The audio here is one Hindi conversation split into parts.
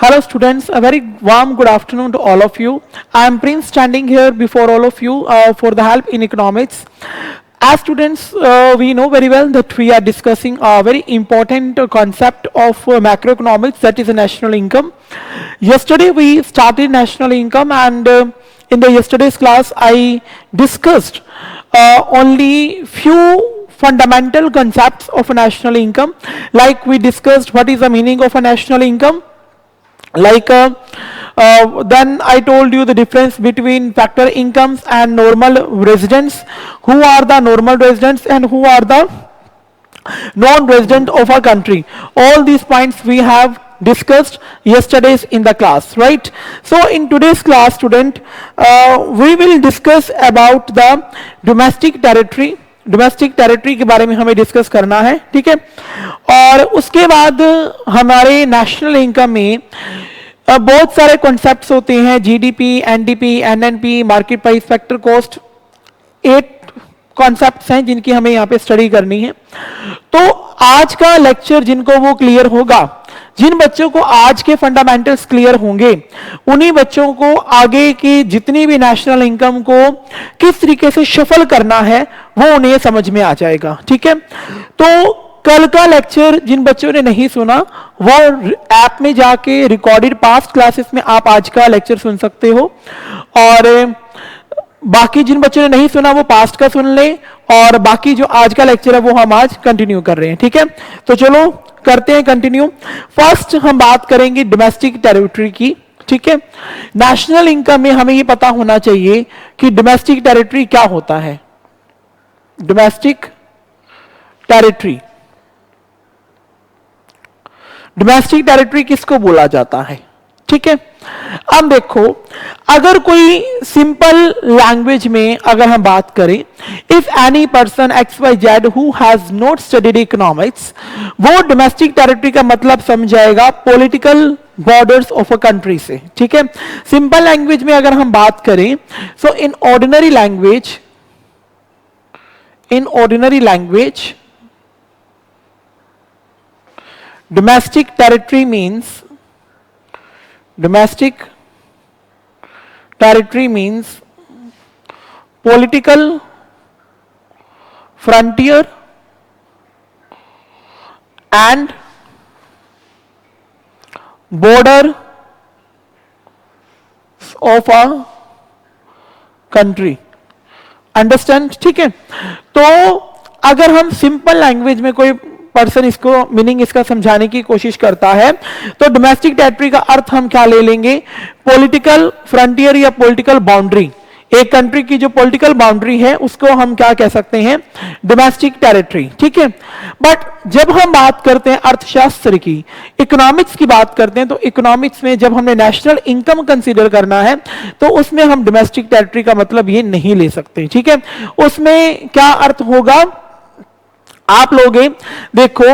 Hello students, a very warm good afternoon to all of you. I am Prince standing here before all of you for the help in economics. As students, we know very well that we are discussing a very important concept of macroeconomics, that is national income. Yesterday we started national income, and in the yesterday's class I discussed only few fundamental concepts of a national income. Like we discussed what is the meaning of a national income. Then I told you the difference between factor incomes and normal residents. Who are the normal residents and who are the non-resident of our country? All these points we have discussed yesterday's in the class, right? So in today's class, student, we will discuss about the domestic territory. Domestic territory के बारे में हमें डिस्कस करना है, ठीक है। और उसके बाद हमारे नेशनल इनकम में बहुत सारे कॉन्सेप्ट्स होते हैं, GDP, NDP, NNP, market price, factor cost, 8 concepts हैं जिनकी हमें यहाँ पे स्टडी करनी है। तो आज का लेक्चर जिनको वो क्लियर होगा, जिन बच्चों को आज के फंडामेंटल्स क्लियर होंगे, उन्हीं बच्चों को आगे की जितनी भी नेशनल इनकम को किस तरीके से शफल करना है वो उन्हें समझ में आ जाएगा, ठीक है। तो कल का लेक्चर जिन बच्चों ने नहीं सुना वो ऐप में जाके रिकॉर्डेड पास्ट क्लासेस में आप आज का लेक्चर सुन सकते हो, और बाकी जिन बच्चों ने नहीं सुना वो पास्ट का सुन ले, और बाकी जो आज का लेक्चर है वो हम आज कंटिन्यू कर रहे हैं, ठीक है। तो चलो करते हैं कंटिन्यू। फर्स्ट हम बात करेंगे डोमेस्टिक टेरिटरी की, ठीक है। नेशनल इनकम में हमें ये पता होना चाहिए कि डोमेस्टिक टेरिटरी क्या होता है। डोमेस्टिक टेरिटरी, डोमेस्टिक टेरिटरी किसको बोला जाता है, ठीक है। अब देखो, अगर कोई सिंपल लैंग्वेज में अगर हम बात करें, if any person X Y Z who has not studied economics, वो डोमेस्टिक टेरिटरी का मतलब समझाएगा political borders of a country से, ठीक है। सिंपल लैंग्वेज में अगर हम बात करें, so in ordinary language, domestic territory means political frontier and border of a country, understand, ठीक है। तो अगर हम सिंपल लैंग्वेज में कोई पर्सन इसको मीनिंग इसका समझाने की कोशिश करता है, तो डोमेस्टिक टेरिटरी का अर्थ हम क्या ले लेंगे, पॉलिटिकल फ्रंटियर या पॉलिटिकल बाउंड्री। एक कंट्री की जो पॉलिटिकल बाउंड्री है उसको हम क्या कह सकते हैं, डोमेस्टिक टेरिटरी, ठीक है। बट जब हम बात करते हैं अर्थशास्त्र की, इकोनॉमिक्स की बात करते हैं, तो इकोनॉमिक्स में जब हमने नेशनल इनकम कंसीडर करना है तो उसमें हम डोमेस्टिक टेरिटरी का मतलब ये नहीं ले सकते, ठीक है। उसमें क्या अर्थ होगा आप लोगे, देखो,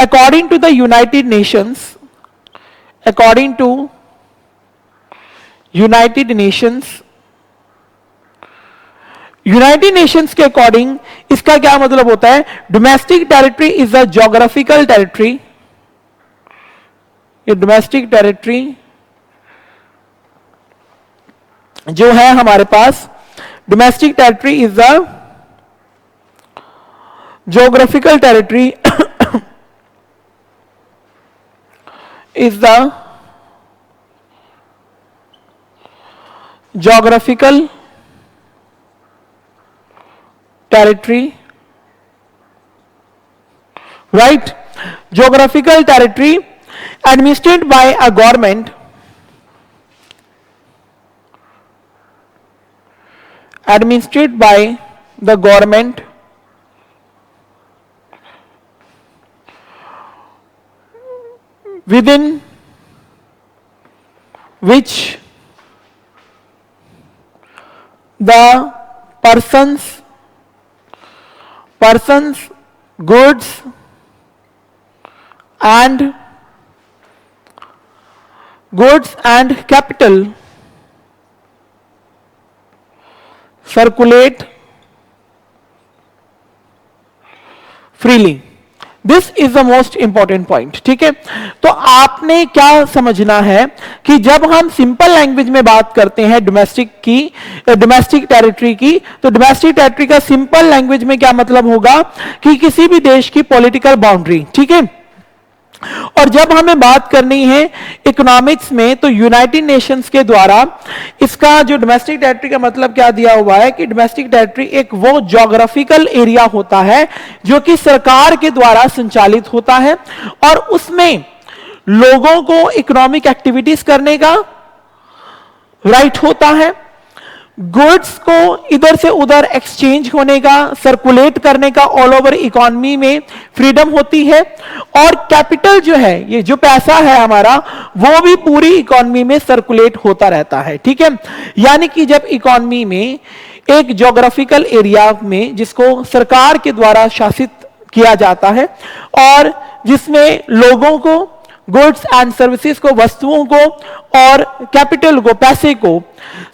according to the United Nations, United Nations के अकॉर्डिंग इसका क्या मतलब होता है, domestic territory is a geographical territory. ये डोमेस्टिक टेरिटरी जो है हमारे पास, domestic territory is a geographical territory is the geographical territory, right? Geographical territory administered by a government, within which the persons, goods and capital circulate freely. This is the most important point, ठीक है। तो आपने क्या समझना है कि जब हम सिंपल लैंग्वेज में बात करते हैं डोमेस्टिक टेरिटरी की, तो डोमेस्टिक टेरिटरी का सिंपल लैंग्वेज में क्या मतलब होगा कि किसी भी देश की पॉलिटिकल बाउंड्री, ठीक है। और जब हमें बात करनी है इकोनॉमिक्स में, तो यूनाइटेड नेशंस के द्वारा इसका जो डोमेस्टिक टेरिटरी का मतलब क्या दिया हुआ है कि डोमेस्टिक टेरिटरी एक वो ज्योग्राफिकल एरिया होता है जो कि सरकार के द्वारा संचालित होता है और उसमें लोगों को इकोनॉमिक एक्टिविटीज करने का राइट होता है, गुड्स को इधर से उधर एक्सचेंज होने का, सर्कुलेट करने का ऑल ओवर इकोनॉमी में फ्रीडम होती है, और कैपिटल जो है, ये जो पैसा है हमारा, वो भी पूरी इकोनॉमी में सर्कुलेट होता रहता है, ठीक है। यानी कि जब इकोनॉमी में एक ज्योग्राफिकल एरिया में जिसको सरकार के द्वारा शासित किया जाता है और जिसमें लोगों को, गुड्स एंड सर्विसेज को, वस्तुओं को और कैपिटल को, पैसे को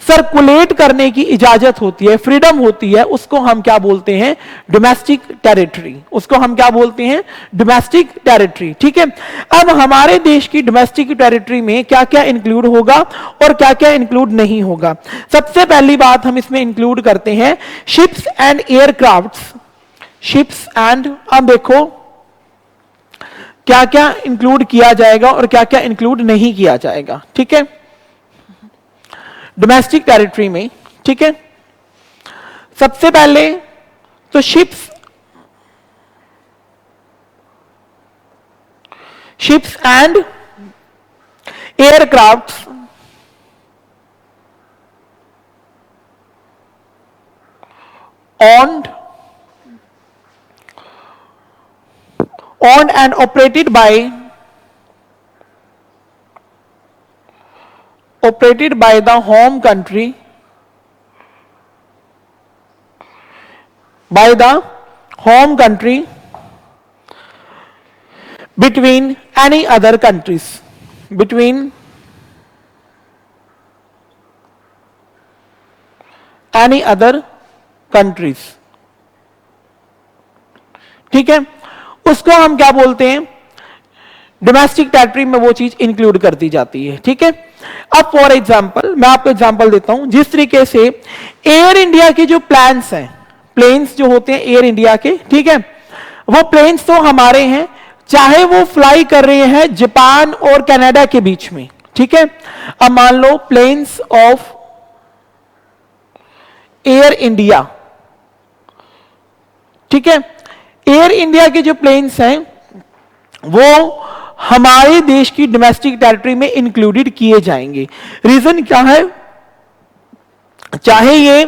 सर्कुलेट करने की इजाजत होती है, फ्रीडम होती है, उसको हम क्या बोलते हैं? Domestic territory. उसको हम क्या बोलते हैं? डोमेस्टिक टेरिटरी, ठीक है। अब हमारे देश की डोमेस्टिक टेरिटरी में क्या क्या इंक्लूड होगा और क्या क्या इंक्लूड नहीं होगा। सबसे पहली बात हम इसमें इंक्लूड करते हैं ships and aircrafts. Ships and, अब देखो क्या क्या इंक्लूड किया जाएगा और क्या क्या इंक्लूड नहीं किया जाएगा, ठीक है, डोमेस्टिक टेरिटरी में, ठीक है। सबसे पहले तो ships and aircrafts owned and operated by the home country, between any other countries, ठीक है। उसको हम क्या बोलते हैं? डोमेस्टिक टेरिटरी में वो चीज इंक्लूड कर दी जाती है, ठीक है। अब फॉर एग्जांपल, मैं आपको एग्जांपल देता हूं, जिस तरीके से एयर इंडिया के जो प्लान्स हैं, प्लेन्स जो होते हैं एयर इंडिया के, ठीक है, वो प्लेन्स तो हमारे हैं, चाहे वो फ्लाई कर रहे हैं जापान और कनाडा के बीच में, ठीक है। अब मान लो प्लेन्स ऑफ एयर इंडिया, ठीक है, एयर इंडिया के जो प्लेन्स हैं वो हमारे देश की डोमेस्टिक टेरिटरी में इंक्लूडेड किए जाएंगे। रीजन क्या है? चाहे ये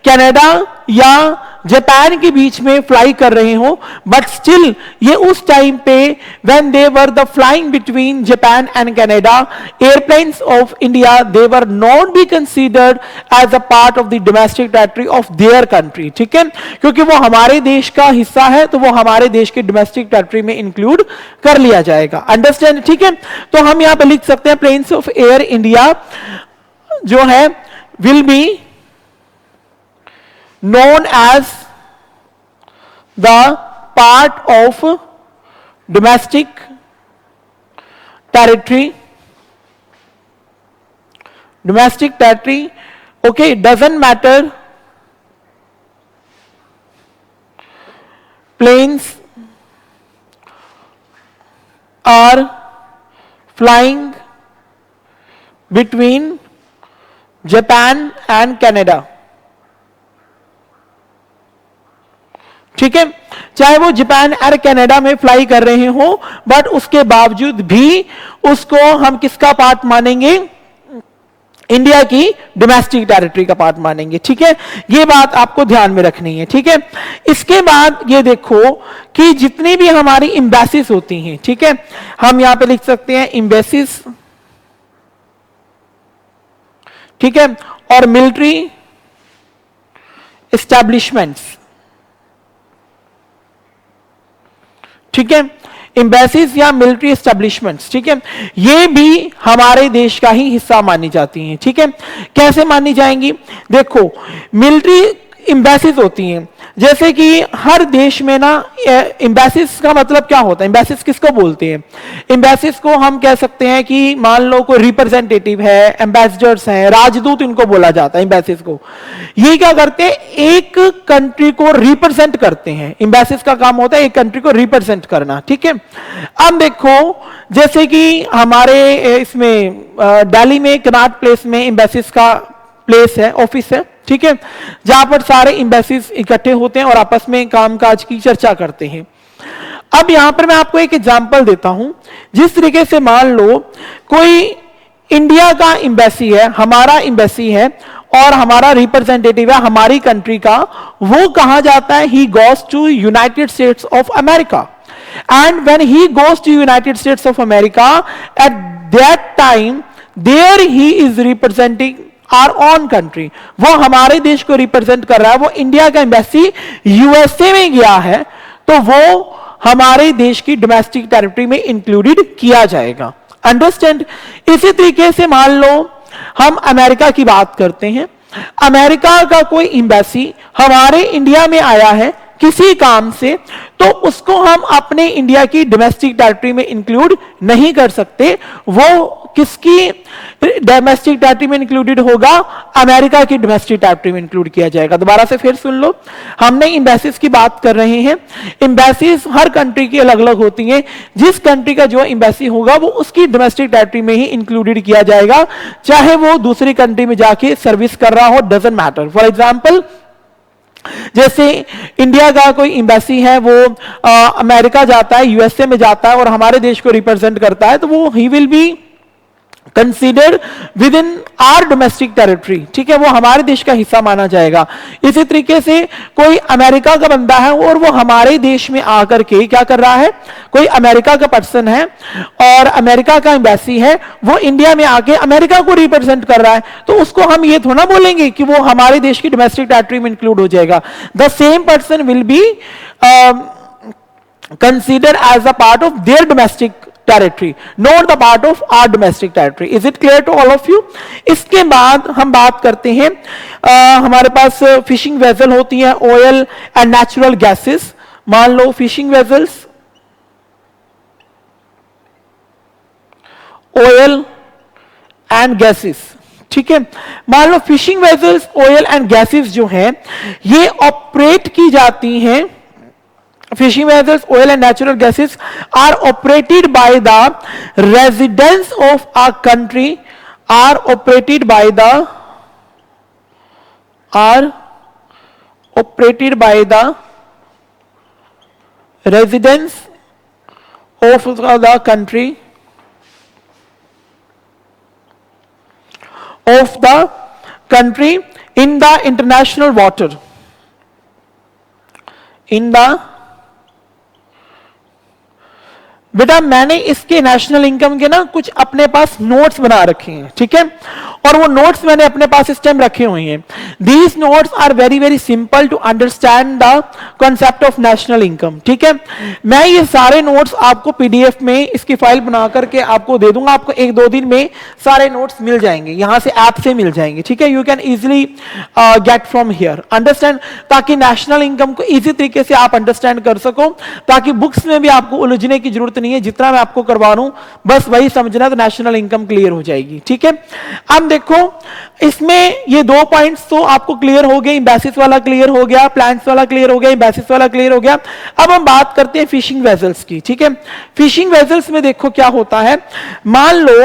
कनाडा या जापान के बीच में फ्लाई कर रहे हो, बट स्टिल ये उस टाइम पे when they were the flying between Japan and Canada, airplanes of India, they were not be considered as a part of the domestic territory of their country, ठीक है, क्योंकि वो हमारे देश का हिस्सा है, तो वो हमारे देश के डोमेस्टिक टेरिटरी में इंक्लूड कर लिया जाएगा। अंडरस्टैंड, ठीक है। तो हम यहां पे लिख सकते हैं प्लेन्स ऑफ एयर इंडिया जो है will be known as the part of domestic territory, okay, it doesn't matter planes are flying between Japan and Canada, ठीक है, चाहे वो जापान और कनाडा में फ्लाई कर रहे हो, बट उसके बावजूद भी उसको हम किसका पार्ट मानेंगे? इंडिया की डोमेस्टिक टेरिटरी का पार्ट मानेंगे, ठीक है। ये बात आपको ध्यान में रखनी है, ठीक है। इसके बाद ये देखो कि जितनी भी हमारी एम्बेसीज होती हैं, ठीक है, हम यहां पे लिख सकते हैं एम्बेसीज, ठीक है, और मिलिट्री एस्टैब्लिशमेंट्स, ठीक है, एम्बेसीज या मिलिट्री एस्टैब्लिशमेंट्स, ठीक है, ये भी हमारे देश का ही हिस्सा मानी जाती हैं, ठीक है। कैसे मानी जाएंगी? देखो, मिलिट्री एम्बेसीज होती हैं, जैसे कि हर देश में ना एम्बेसीज का मतलब क्या होता है, एम्बेसीज किसको बोलते हैं? एम्बेसीज को हम कह सकते हैं कि मान लो कोई रिप्रेजेंटेटिव है, एम्बेसडर्स हैं, राजदूत इनको बोला जाता है एम्बेसीज को। ये क्या करते हैं? एक कंट्री को रिप्रेजेंट करते हैं। एम्बेसीज का काम होता है एक कंट्री को रिप्रेजेंट करना, ठीक है। अब देखो जैसे कि हमारे इसमें दिल्ली में कनॉट प्लेस में एम्बेसीज का प्लेस है, ऑफिस है, ठीक है, जहां पर सारे एम्बेसीज इकट्ठे होते हैं और आपस में कामकाज की चर्चा करते हैं। अब यहां पर मैं आपको एक एग्जांपल देता हूं। जिस तरीके से मान लो कोई इंडिया का एम्बेसी है, हमारा एम्बेसी है और हमारा रिप्रेजेंटेटिव है हमारी कंट्री का, वो कहां जाता है? He goes to United States of America. And when he goes to United States of America, at that time there he is representing our own country. वो हमारे देश को रिप्रेजेंट कर रहा है। वो इंडिया का एम्बेसी यूएसए में गया है तो वो हमारे देश की डोमेस्टिक टेरिटरी में इंक्लूडेड किया जाएगा। अंडरस्टैंड? इसी तरीके से मान लो हम अमेरिका की बात करते हैं। अमेरिका का कोई एम्बेसी हमारे इंडिया में आया है किसी काम से, तो उसको हम अपने इंडिया की डोमेस्टिक टेरिटरी में इंक्लूड नहीं कर सकते। वो किसकी डोमेस्टिक टेरिटरी में इंक्लूडेड होगा? अमेरिका की डोमेस्टिक टेरिटरी में इंक्लूड किया जाएगा। दोबारा से फिर सुन लो, हमने एम्बेसीज की बात कर रहे हैं। एम्बेसीज हर कंट्री की अलग अलग होती हैं। जिस कंट्री का जो एम्बेसी होगा वो उसकी डोमेस्टिक टेरिटरी में ही इंक्लूडेड किया जाएगा, चाहे वो दूसरी कंट्री में जाके सर्विस कर रहा हो, डजंट मैटर। फॉर एग्जाम्पल, जैसे इंडिया का कोई एम्बेसी है, वो अमेरिका जाता है, यूएसए में जाता है और हमारे देश को रिप्रेजेंट करता है, तो वो he will be considered with in are domestic territory, ठीक है, वो हमारे देश का हिस्सा माना जाएगा। इसी तरीके से कोई अमेरिका का बंदा है और वो हमारे देश में आकर के क्या कर रहा है? कोई अमेरिका का पर्सन है और अमेरिका का एम्बेसी है, वो इंडिया में आके अमेरिका को रिप्रेजेंट कर रहा है, तो उसको हम ये थोड़ा बोलेंगे कि वो हमारे देश की डोमेस्टिक टेरिटरी में इंक्लूड हो जाएगा। The same person will be considered as a part of their domestic territory, not the part of our domestic territory. Is it clear to all of you? इसके बाद हम बात करते हैं, हमारे पास फिशिंग वेसल होती हैं, ऑयल एंड नेचुरल गैसेस। मान लो fishing vessels, oil and gases, ठीक है। मान लो fishing vessels, oil and gases जो हैं ये ऑपरेट की जाती हैं। Fishing vessels, oil and natural gases are operated by the residents of a country, are operated by the residents of the country, in the international water, in the बेटा मैंने इसके नेशनल इनकम के ना कुछ अपने पास नोट्स बना रखे हैं, ठीक है, और वो नोट्स मैंने अपने पास इस टाइम रखे हुए हैं। These notes are very very simple to understand the concept of national income, ठीक है। मैं ये सारे नोट्स आपको पीडीएफ में इसकी फाइल बना करके आपको दे दूंगा। आपको 1-2 दिन में सारे नोट्स मिल जाएंगे, यहां से ऐप से मिल जाएंगे, ठीक है। You can easily get from here, understand, ताकि नेशनल इनकम को इजी तरीके से आप अंडरस्टैंड कर सको, ताकि बुक्स में भी आपको उलझने की जरूरत नहीं है। जितना मैं आपको करवा रहा हूं बस वही समझना, तो नेशनल इनकम क्लियर हो जाएगी, ठीक है। अब देखो इसमें ये 2 पॉइंट्स तो आपको क्लियर हो गए, एम्बेसीज वाला क्लियर हो गया, प्लान्स वाला क्लियर हो गया, एम्बेसीज वाला क्लियर हो गया। अब हम बात करते हैं फिशिंग वेसल्स की, ठीक है। फिशिंग वेसल्स में देखो क्या होता है। मान लो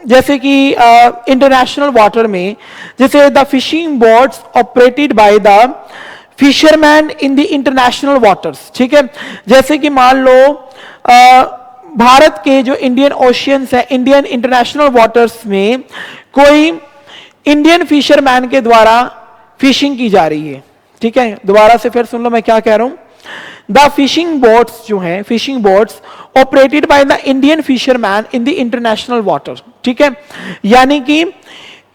जैसे कि इंटरनेशनल वाटर में, जैसे the fishing boats operated by the fisherman in the international waters, ठीक है। जैसे कि मान लो भारत के जो इंडियन ओशियंस है, इंडियन इंटरनेशनल वाटर्स में कोई इंडियन फिशरमैन के द्वारा फिशिंग की जा रही है, ठीक है। दोबारा से फिर सुन लो मैं क्या कह रहा हूं। द फिशिंग बोट्स जो हैं, fishing boats operated by the Indian fisherman in the international water, ठीक है। यानी कि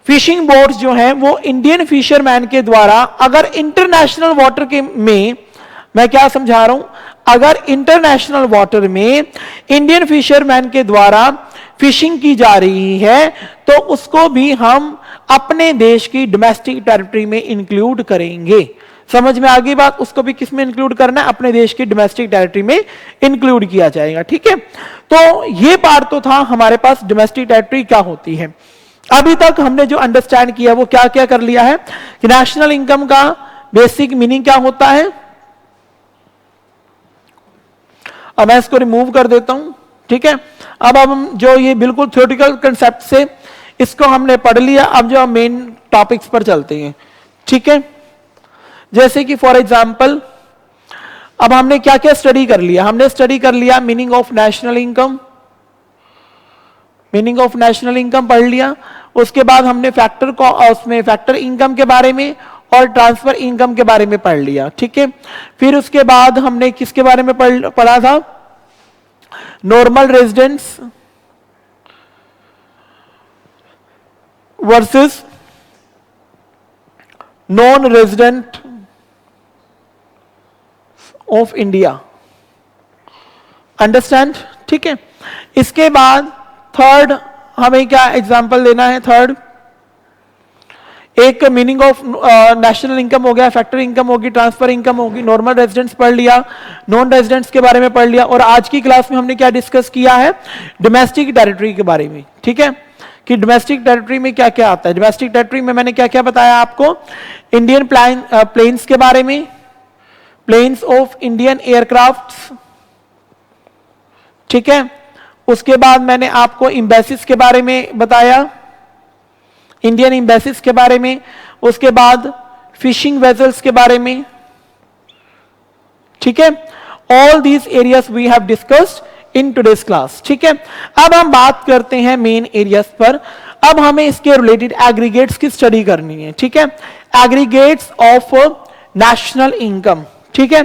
फिशिंग बोट्स जो हैं वो इंडियन फिशरमैन के द्वारा, अगर इंटरनेशनल वाटर के में, मैं क्या समझा रहा हूं, अगर इंटरनेशनल वाटर में इंडियन फिशरमैन के द्वारा फिशिंग की जा रही है तो उसको भी हम अपने देश की डोमेस्टिक टेरिटरी में इंक्लूड करेंगे। समझ में आ गई बात? उसको भी किस में इंक्लूड करना है? अपने देश की डोमेस्टिक टेरिटरी में इंक्लूड किया जाएगा। ठीक है, तो ये पार्ट तो था हमारे पास डोमेस्टिक टेरिटरी क्या होती है। अभी तक हमने जो अंडरस्टैंड किया वो क्या क्या कर लिया है कि नेशनल इनकम का बेसिक मीनिंग क्या होता है। अब मैं इसको रिमूव कर देता हूं। ठीक है, अब हम जो ये बिल्कुल थ्योरेटिकल कंसेप्ट से इसको हमने पढ़ लिया, अब जो मेन टॉपिक्स पर चलते हैं। ठीक है, जैसे कि फॉर एग्जांपल अब हमने क्या क्या स्टडी कर लिया। हमने स्टडी कर लिया meaning of national income, meaning of national income पढ़ लिया। उसके बाद हमने फैक्टर को उसमें फैक्टर इनकम के बारे में और ट्रांसफर इनकम के बारे में पढ़ लिया। ठीक है, फिर उसके बाद हमने किसके बारे में पढ़ा था? Normal residents versus non resident of India. Understand? ठीक है, इसके बाद थर्ड हमें क्या एग्जांपल देना है? थर्ड एक मीनिंग ऑफ नेशनल इनकम हो गया, फैक्टर इनकम होगी, ट्रांसफर इनकम होगी, नॉर्मल रेजिडेंट्स पढ़ लिया, नॉन रेजिडेंट्स के बारे में पढ़ लिया, और आज की क्लास में हमने क्या डिस्कस किया है? डोमेस्टिक टेरिटरी के बारे में। ठीक है, कि डोमेस्टिक टेरिटरी में क्या क्या आता है। डोमेस्टिक टेरिटरी में मैंने क्या क्या बताया आपको? इंडियन प्लेन्स के बारे में, प्लेन्स ऑफ इंडियन एयरक्राफ्ट्स। ठीक है, उसके बाद मैंने आपको एम्बेसीज के बारे में बताया, इंडियन एम्बेसीज के बारे में। उसके बाद फिशिंग वेजल्स के बारे में। ठीक है, all these areas we have discussed in today's class. ठीक है, अब हम बात करते हैं मेन एरियाज पर। अब हमें इसके रिलेटेड एग्रीगेट्स की स्टडी करनी है। ठीक है, एग्रीगेट्स ऑफ नेशनल इनकम। ठीक है,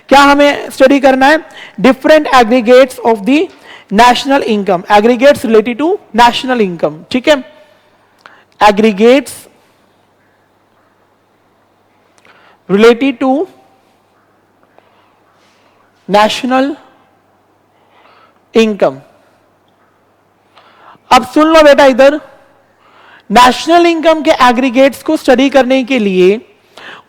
क्या हमें स्टडी करना है? Different aggregates of the national income, aggregates related to national income. ठीक है, aggregates related to national income. अब सुन लो बेटा, इधर नेशनल इनकम के एग्रीगेट्स को स्टडी करने के लिए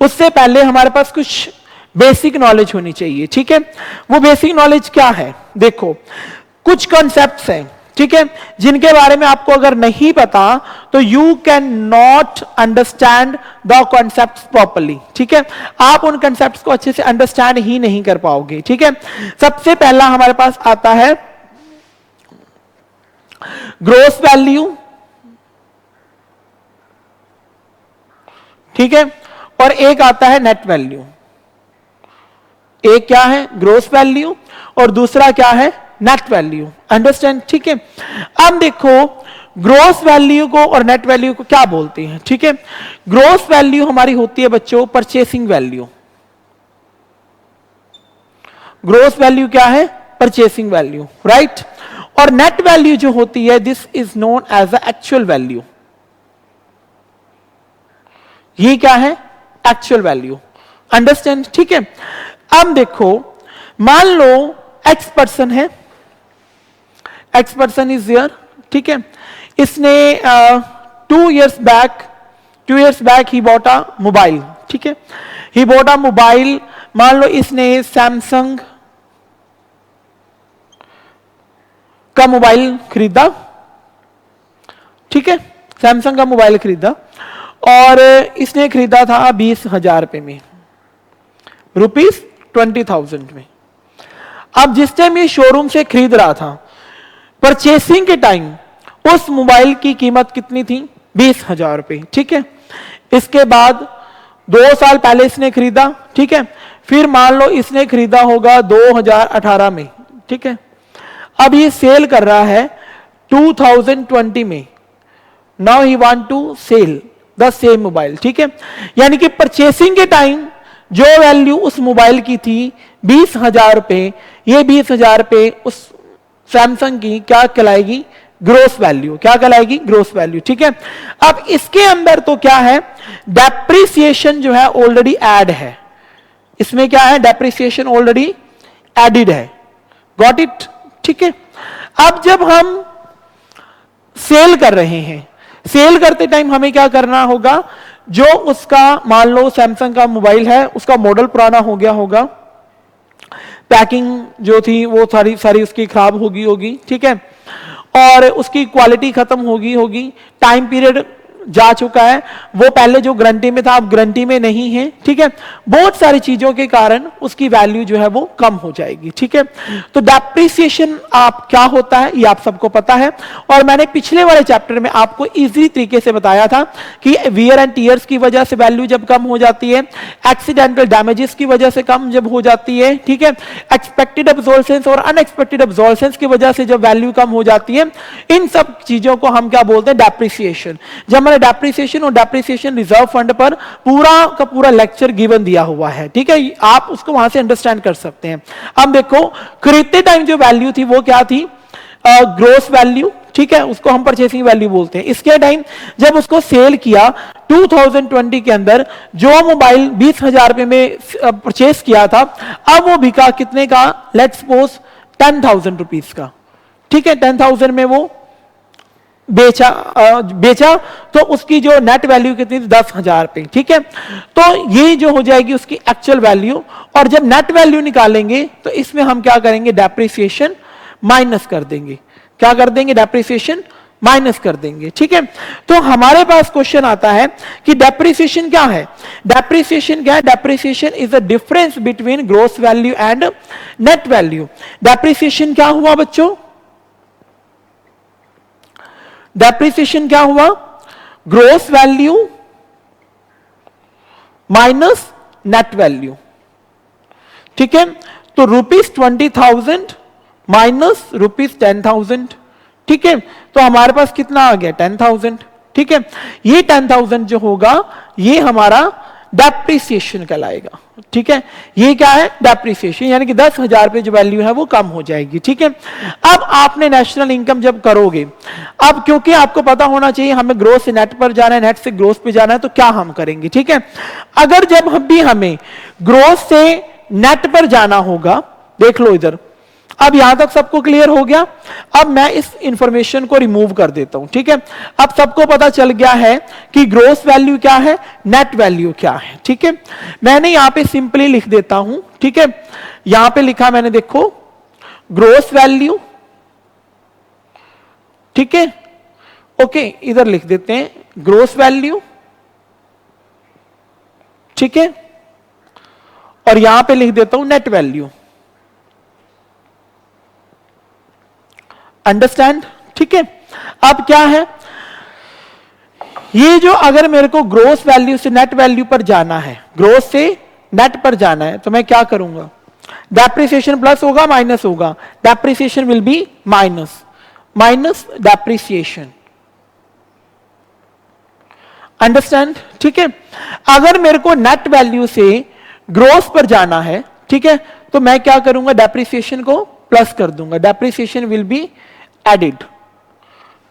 उससे पहले हमारे पास कुछ बेसिक नॉलेज होनी चाहिए। ठीक है, वो बेसिक नॉलेज क्या है? देखो, कुछ कॉन्सेप्ट्स हैं, ठीक है, जिनके बारे में आपको अगर नहीं पता तो you can not understand the concepts properly. ठीक है, आप उन कॉन्सेप्ट्स को अच्छे से अंडरस्टैंड ही नहीं कर पाओगे। ठीक है, सबसे पहला हमारे पास आता है ग्रोस वैल्यू। ठीक है, और एक आता है नेट वैल्यू। एक क्या है? ग्रोस वैल्यू, और दूसरा क्या है? Net value. अंडरस्टैंड? ठीक है, अब देखो ग्रोस वैल्यू को और नेट वैल्यू को क्या बोलते हैं। ठीक है, ग्रोस वैल्यू हमारी होती है बच्चों परचेसिंग वैल्यू। ग्रोस वैल्यू क्या है? Purchasing value, right. और नेट वैल्यू जो होती है, this is known as a actual value. ये क्या है? Actual value. अंडरस्टैंड? ठीक है, अब देखो मान लो एक्स पर्सन है, एक्स पर्सन इज देयर। ठीक है, इसने 2 years बैक ही बॉट अ मोबाइल। ठीक है, ही बॉट अ मोबाइल, मान लो इसने सैमसंग का मोबाइल खरीदा। ठीक है, सैमसंग का मोबाइल खरीदा और इसने खरीदा था 20,000 रुपए में, ₹20,000 में। अब जिस टाइम ये शोरूम से खरीद रहा था, परचेसिंग के टाइम उस मोबाइल की कीमत कितनी थी? 20,000 रुपए। ठीक है, इसके बाद 2 साल पहले इसने खरीदा। ठीक है, फिर मान लो इसने खरीदा होगा 2018 में। ठीक है, अब ये सेल कर रहा है 2020 में। Now he want to sell the same mobile. ठीक है, यानी कि परचेसिंग के टाइम जो वैल्यू उस मोबाइल की थी 20,000 रुपए, ये 20,000 रुपए उस सैमसंग की क्या कहलाएगी? Gross value. क्या कहलाएगी? Gross value. ठीक है, अब इसके अंदर तो क्या है? डेप्रिसिएशन जो है ऑलरेडी ऐड है। इसमें क्या है? डेप्रिसिएशन ऑलरेडी एडिड है। Got it? ठीक है, अब जब हम सेल कर रहे हैं, सेल करते टाइम हमें क्या करना होगा? जो उसका मान लो सैमसंग का मोबाइल है, उसका मॉडल पुराना हो गया होगा, पैकिंग जो थी वो सारी सारी उसकी खराब होगी, ठीक है, और उसकी क्वालिटी खत्म होगी, टाइम पीरियड जा चुका है, वो पहले जो गारंटी में था अब गारंटी में नहीं है, ठीक है, बहुत सारी चीजों के कारण उसकी वैल्यू जो है वो कम हो जाएगी, ठीक है। तो डेप्रिसिएशन आप क्या होता है ये आप सबको पता है, और मैंने पिछले वाले चैप्टर में आपको इजी तरीके से बताया था कि वियर एंड टीयर्स की वजह से वैल्यू जब कम हो जाती है, एक्सीडेंटल डैमेजेस की वजह से कम जब हो जाती है, ठीक है, एक्सपेक्टेड अब्जॉर्प्शंस और अनएक्सपेक्टेड अब्जॉर्प्शंस की वजह से जब वैल्यू कम हो जाती है, इन सब चीजों को हम क्या बोलते हैं, डेप्रिसिएशन। जब मैंने डेप्रिसिएशन और डेप्रिसिएशन रिजर्व फंड पर पूरा का पूरा लेक्चर गिवन दिया हुआ है, ठीक है, आप उसको वहां से अंडरस्टैंड कर सकते हैं। अब देखो खरीदते टाइम जो वैल्यू थी वो क्या थी, ग्रोस वैल्यू, ठीक है, उसको हम परचेसिंग वैल्यू बोलते हैं। इसके टाइम जब उसको सेल किया 2020 के अंदर, जो मोबाइल 20,000 रुपए में परचेस किया था, अब वो बिका कितने का, लेट्स सपोज 10,000 रुपीज का, ठीक है, 10,000 में वो बेचा तो उसकी जो नेट वैल्यू कितनी थी, 10,000 पे, ठीक है। तो ये जो हो जाएगी उसकी एक्चुअल वैल्यू, और जब नेट वैल्यू निकालेंगे तो इसमें हम क्या करेंगे, डेप्रिसिएशन माइनस कर देंगे। क्या कर देंगे, डेप्रिसिएशन माइनस कर देंगे, ठीक है। तो हमारे पास क्वेश्चन आता है कि डेप्रिसिएशन क्या है, डेप्रिसिएशन क्या है, depreciation is the difference between gross value and net value. Depreciation क्या हुआ बच्चों, डेप्रिसिएशन क्या हुआ, gross value minus net value, ठीक है। तो ₹20,000 माइनस ₹10,000, ठीक है, तो हमारे पास कितना आ गया, 10,000, ठीक है। ये 10,000 जो होगा ये हमारा डेप्रिसिएशन कहलाएगा, ठीक है। ये क्या है, डेप्रिसिएशन, यानी कि 10,000 पे जो वैल्यू है वो कम हो जाएगी, ठीक है। अब आपने नेशनल इनकम जब करोगे, अब क्योंकि आपको पता होना चाहिए हमें ग्रोस से नेट पर जाना है, नेट से ग्रोस पे जाना है, तो क्या हम करेंगे, ठीक है। अगर जब हम भी हमें ग्रोस से नेट पर जाना होगा, देख लो इधर, अब यहां तक सबको क्लियर हो गया। अब मैं इस इंफॉर्मेशन को रिमूव कर देता हूं, ठीक है। अब सबको पता चल गया है कि ग्रोस वैल्यू क्या है, नेट वैल्यू क्या है, ठीक है। मैंने यहां पे सिंपली लिख देता हूं, ठीक है, यहां पे लिखा मैंने, देखो ग्रोस वैल्यू, ठीक है, ओके, इधर लिख देते हैं ग्रोस वैल्यू, ठीक है, और यहां पे लिख देता हूं नेट वैल्यू, अंडरस्टैंड, ठीक है। अब क्या है, ये जो अगर मेरे को ग्रोस वैल्यू से नेट वैल्यू पर जाना है, ग्रोस से नेट पर जाना है, तो मैं क्या करूंगा, डेप्रिसिएशन प्लस होगा माइनस होगा, depreciation will be minus, minus depreciation, understand, ठीक है। अगर मेरे को नेट वैल्यू से ग्रोस पर जाना है, ठीक है, तो मैं क्या करूंगा, डेप्रिसिएशन को प्लस कर दूंगा, depreciation will be added,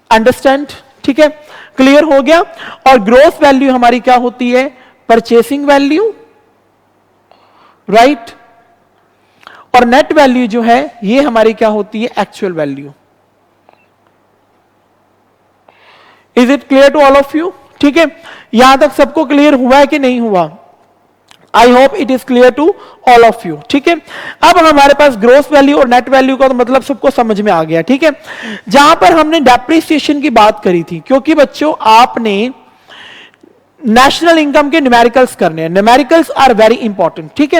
understand, ठीक है, क्लियर हो गया। और ग्रोस वैल्यू हमारी क्या होती है, परचेसिंग वैल्यू, राइट, और नेट वैल्यू जो है ये हमारी क्या होती है, actual value. Is it clear to all of you, ठीक है। यहां तक सबको क्लियर हुआ है कि नहीं हुआ, I hope it is clear to all of you, ठीक है। अब हमारे पास ग्रोस वैल्यू और नेट वैल्यू का तो मतलब सबको समझ में आ गया, ठीक है। जहां पर हमने डेप्रिसिएशन की बात करी थी, क्योंकि बच्चों आपने नेशनल इनकम के न्यूमेरिकल्स करने हैं, न्यूमेरिकल्स आर वेरी इंपॉर्टेंट, ठीक है।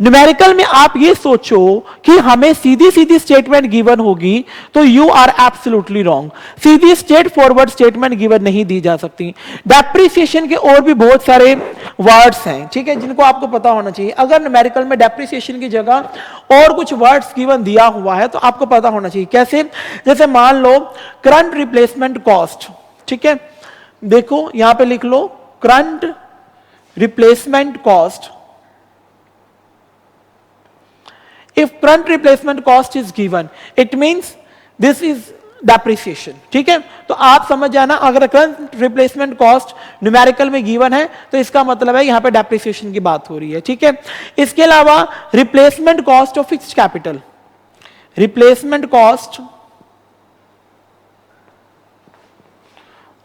न्यूमेरिकल में आप ये सोचो कि हमें सीधी सीधी स्टेटमेंट गिवन होगी, तो यू आर एब्सोल्युटली रॉन्ग, सीधी स्ट्रेट फॉरवर्ड स्टेटमेंट गिवन नहीं दी जा सकती। डेप्रिसिएशन के और भी बहुत सारे वर्ड्स हैं, ठीक है, जिनको आपको पता होना चाहिए। अगर न्यूमेरिकल में डेप्रिसिएशन की जगह और कुछ वर्ड्स गिवन दिया हुआ है तो आपको पता होना चाहिए, कैसे, जैसे मान लो करंट रिप्लेसमेंट कॉस्ट, ठीक है, देखो यहां पे लिख लो current replacement cost. If current replacement cost is given, it means this is depreciation, ठीक है। तो आप समझ जाना, अगर करंट रिप्लेसमेंट कॉस्ट न्यूमेरिकल में गिवन है तो इसका मतलब है यहां पे डेप्रिसिएशन की बात हो रही है, ठीक है। इसके अलावा replacement cost of fixed capital, replacement cost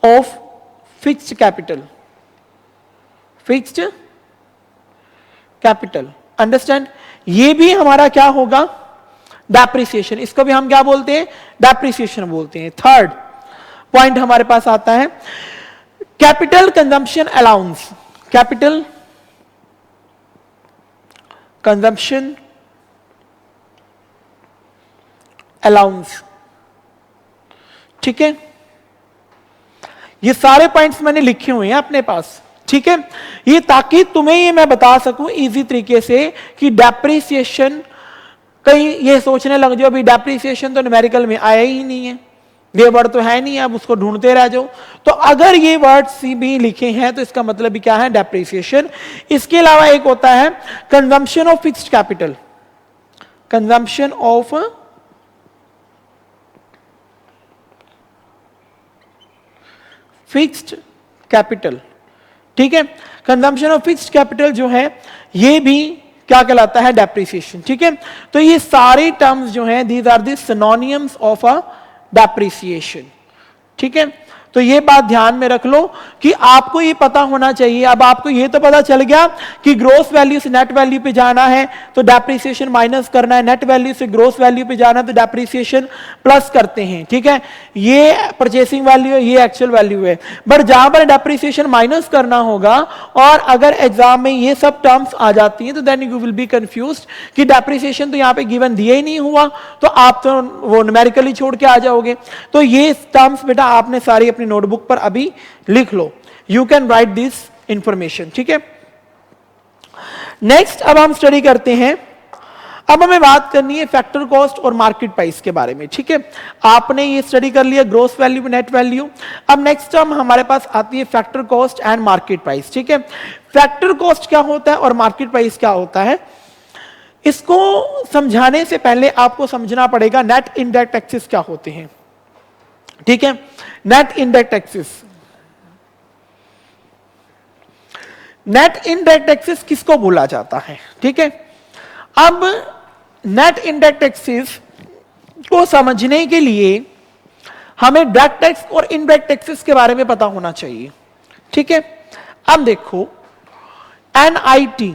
of fixed capital, fixed capital. Understand? ये भी हमारा क्या होगा? डेप्रिसिएशन। इसको भी हम क्या बोलते हैं? डेप्रिसिएशन बोलते हैं। थर्ड पॉइंट हमारे पास आता है capital consumption allowance. Capital consumption allowance. ठीक है, ये सारे पॉइंट्स मैंने लिखे हुए हैं अपने पास। ठीक है, ये ताकि तुम्हें ये मैं बता सकूं इजी तरीके से कि डेप्रिसिएशन, कहीं ये सोचने लग जाओ अभी डेप्रिसिएशन तो न्यूमेरिकल में आया ही नहीं है, ये वर्ड तो है नहीं, अब उसको ढूंढते रह जाओ। तो अगर ये वर्ड सी भी लिखे हैं तो इसका मतलब भी क्या है? डेप्रिसिएशन। इसके अलावा एक होता है consumption of fixed capital. Consumption of fixed capital. ठीक है, कंजम्पशन ऑफ फिक्स्ड कैपिटल जो है ये भी क्या कहलाता है? डेप्रिसिएशन। ठीक है, तो ये सारे टर्म्स जो हैं these are the synonyms of a depreciation. ठीक है, तो ये बात ध्यान में रख लो कि आपको ये पता होना चाहिए। अब आपको ये तो पता चल गया कि ग्रोस वैल्यू से नेट वैल्यू पे जाना है तो डेप्रिसिएशन माइनस करना है, नेट वैल्यू से ग्रोस वैल्यू पे जाना है तो डेप्रिसिएशन प्लस करते हैं। ठीक है, ये परचेसिंग वैल्यू है, ये एक्चुअल वैल्यू है। बट जहां पर डेप्रिसिएशन माइनस करना होगा और अगर एग्जाम में ये सब टर्म्स आ जाती हैं तो then you will be confused कि डेप्रिसिएशन तो यहाँ पे गिवन दिया ही नहीं हुआ, तो आप तो वो न्यूमेरिकली छोड़ के आ जाओगे। तो ये टर्म्स बेटा आपने सारी अपनी नोटबुक पर अभी लिख लो। You can write this information. ठीक है, नेक्स्ट अब हम स्टडी करते हैं। अब हमें बात करनी है फैक्टर कॉस्ट और मार्केट प्राइस के बारे में। ठीक है, आपने ये स्टडी कर लिया ग्रोस वैल्यू नेट वैल्यू। अब नेक्स्ट टर्म हमारे पास आती है factor cost and market price. ठीक है, फैक्टर कॉस्ट क्या होता है और मार्केट प्राइस क्या होता है, इसको समझाने से पहले आपको समझना पड़ेगा नेट इनडायरेक्ट टैक्सेस क्या होते हैं। ठीक है, net indirect taxes. Net indirect taxes किसको बोला जाता है? ठीक है, अब नेट इनडायरेक्ट टैक्सेस को समझने के लिए हमें डायरेक्ट टैक्स और इनडायरेक्ट टैक्सेस के बारे में पता होना चाहिए। ठीक है, अब देखो NIT,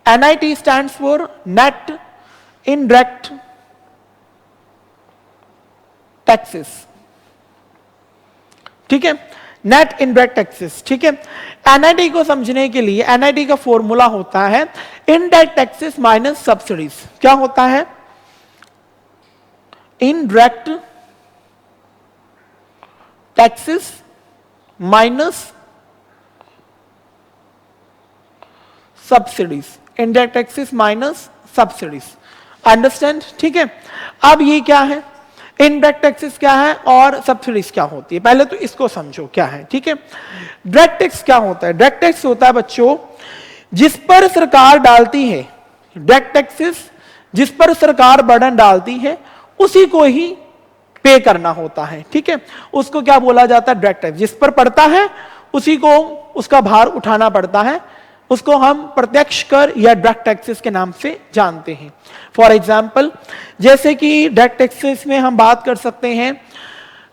NIT stands for net indirect taxes. ठीक है, नेट इनडायरेक्ट टैक्सेस। ठीक है, एनआईटी को समझने के लिए एनआईटी का फॉर्मूला होता है इनडायरेक्ट टैक्सेस माइनस सब्सिडीज। क्या होता है? Indirect taxes minus subsidies. Indirect taxes minus subsidies. Understand? ठीक है, अब ये क्या है, इनडायरेक्ट टैक्सेस क्या है और सब्सिडीज क्या होती है, पहले तो इसको समझो क्या है। ठीक है, डायरेक्ट टैक्स क्या होता है? डायरेक्ट टैक्स होता है बच्चों जिस पर सरकार डालती है, डायरेक्ट टैक्सेस जिस पर सरकार बर्डन डालती है उसी को ही पे करना होता है। ठीक है, उसको क्या बोला जाता है? Direct tax. जिस पर पड़ता है उसी को उसका भार उठाना पड़ता है, उसको हम प्रत्यक्ष कर या डायरेक्ट टैक्सेस के नाम से जानते हैं। फॉर एग्जाम्पल, जैसे कि डायरेक्ट टैक्सेस में हम बात कर सकते हैं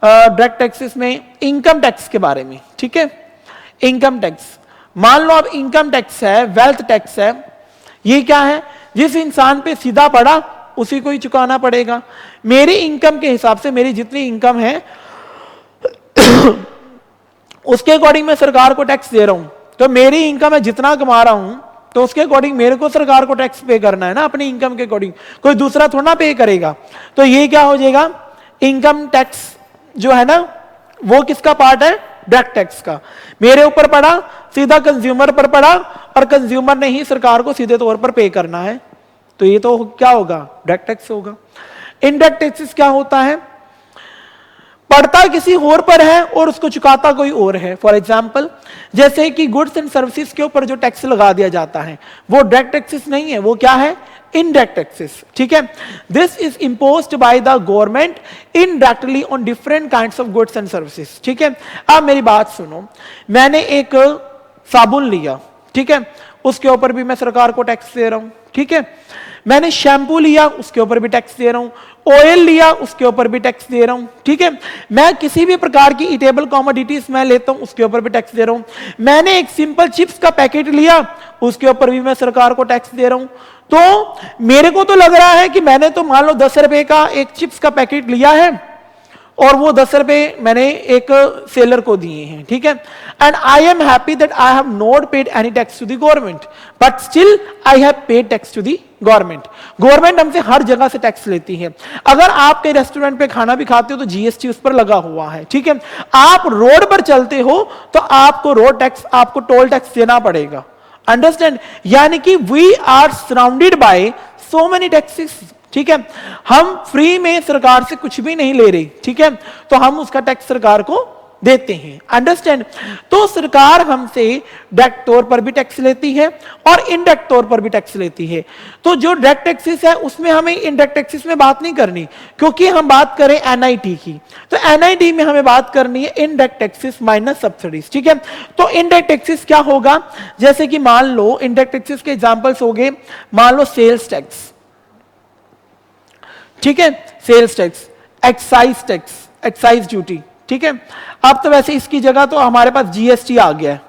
डायरेक्ट टैक्सेस में इनकम टैक्स के बारे में। ठीक है, इनकम टैक्स, मान लो अब इनकम टैक्स है, वेल्थ टैक्स है, ये क्या है? जिस इंसान पे सीधा पड़ा उसी को ही चुकाना पड़ेगा। मेरी इनकम के हिसाब से मेरी जितनी इनकम है उसके अकॉर्डिंग मैं सरकार को टैक्स दे रहा हूं, तो मेरी इनकम है जितना कमा रहा हूं तो उसके अकॉर्डिंग मेरे को सरकार को टैक्स पे करना है ना, अपनी इनकम के अकॉर्डिंग, कोई दूसरा थोड़ा ना पे करेगा। तो ये क्या हो जाएगा? इनकम टैक्स जो है ना वो किसका पार्ट है? डायरेक्ट टैक्स का। मेरे ऊपर पड़ा, सीधा कंज्यूमर पर पड़ा और कंज्यूमर ने ही सरकार को सीधे तौर पर पे करना है, तो ये तो क्या होगा? डायरेक्ट टैक्स होगा। इनडायरेक्ट टैक्सेस क्या होता है? पड़ता किसी और पर है और उसको चुकाता कोई और है। फॉर एग्जाम्पल, जैसे कि गुड्स एंड सर्विसेज के ऊपर जो टैक्स लगा दिया जाता है वो डायरेक्ट टैक्सेस नहीं है, वो क्या है? Indirect taxes. ठीक है, this is imposed bye the government indirectly on different kinds of goods and services. ठीक है, अब मेरी बात सुनो, मैंने एक साबुन लिया, ठीक है, उसके ऊपर भी मैं सरकार को टैक्स दे रहा हूं। ठीक है, मैंने शैम्पू लिया उसके ऊपर भी टैक्स दे रहा हूं, ऑयल लिया उसके ऊपर भी टैक्स दे रहा हूं, ठीक है। मैं किसी भी प्रकार की ईटेबल कॉमोडिटीज मैं लेता हूं उसके ऊपर भी टैक्स दे रहा हूं। मैंने एक सिंपल चिप्स का पैकेट लिया उसके ऊपर भी मैं सरकार को टैक्स दे रहा हूं। तो मेरे को तो लग रहा है कि मैंने तो मान लो 10 रुपए का एक चिप्स का पैकेट लिया है और वो 10 रुपए मैंने एक सेलर को दिए हैं, ठीक है। And I am happy that I have not paid any tax to the government, but still I have paid tax to the government. Government हमसे हर जगह से टैक्स लेती है। अगर आप कहीं रेस्टोरेंट पे खाना भी खाते हो तो जीएसटी उस पर लगा हुआ है, ठीक है। आप रोड पर चलते हो तो आपको रोड टैक्स, आपको टोल टैक्स देना पड़ेगा। अंडरस्टैंड? यानी कि we are surrounded by so many taxes, ठीक है। हम फ्री में सरकार से कुछ भी नहीं ले रहे, ठीक है, तो हम उसका टैक्स सरकार को देते हैं। अंडरस्टैंड? तो सरकार हमसे डायरेक्ट तौर पर भी टैक्स लेती है और इनडायरेक्ट तौर पर भी टैक्स लेती है। तो जो डायरेक्ट टैक्सेस है उसमें हमें इनडायरेक्ट टैक्सेस में बात नहीं करनी, क्योंकि हम बात करें एनआईटी की, तो एनआईटी में हमें बात करनी है इनडायरेक्ट टैक्सेस माइनस सब्सिडीज, ठीक है। तो इनडायरेक्ट टैक्सेस क्या होगा, जैसे कि मान लो इनडायरेक्ट टैक्सेस के एग्जांपल्स हो गए, मान लो सेल्स टैक्स, ठीक है, sales tax, excise tax, excise duty, ठीक है। अब तो वैसे इसकी जगह तो हमारे पास जीएसटी आ गया है।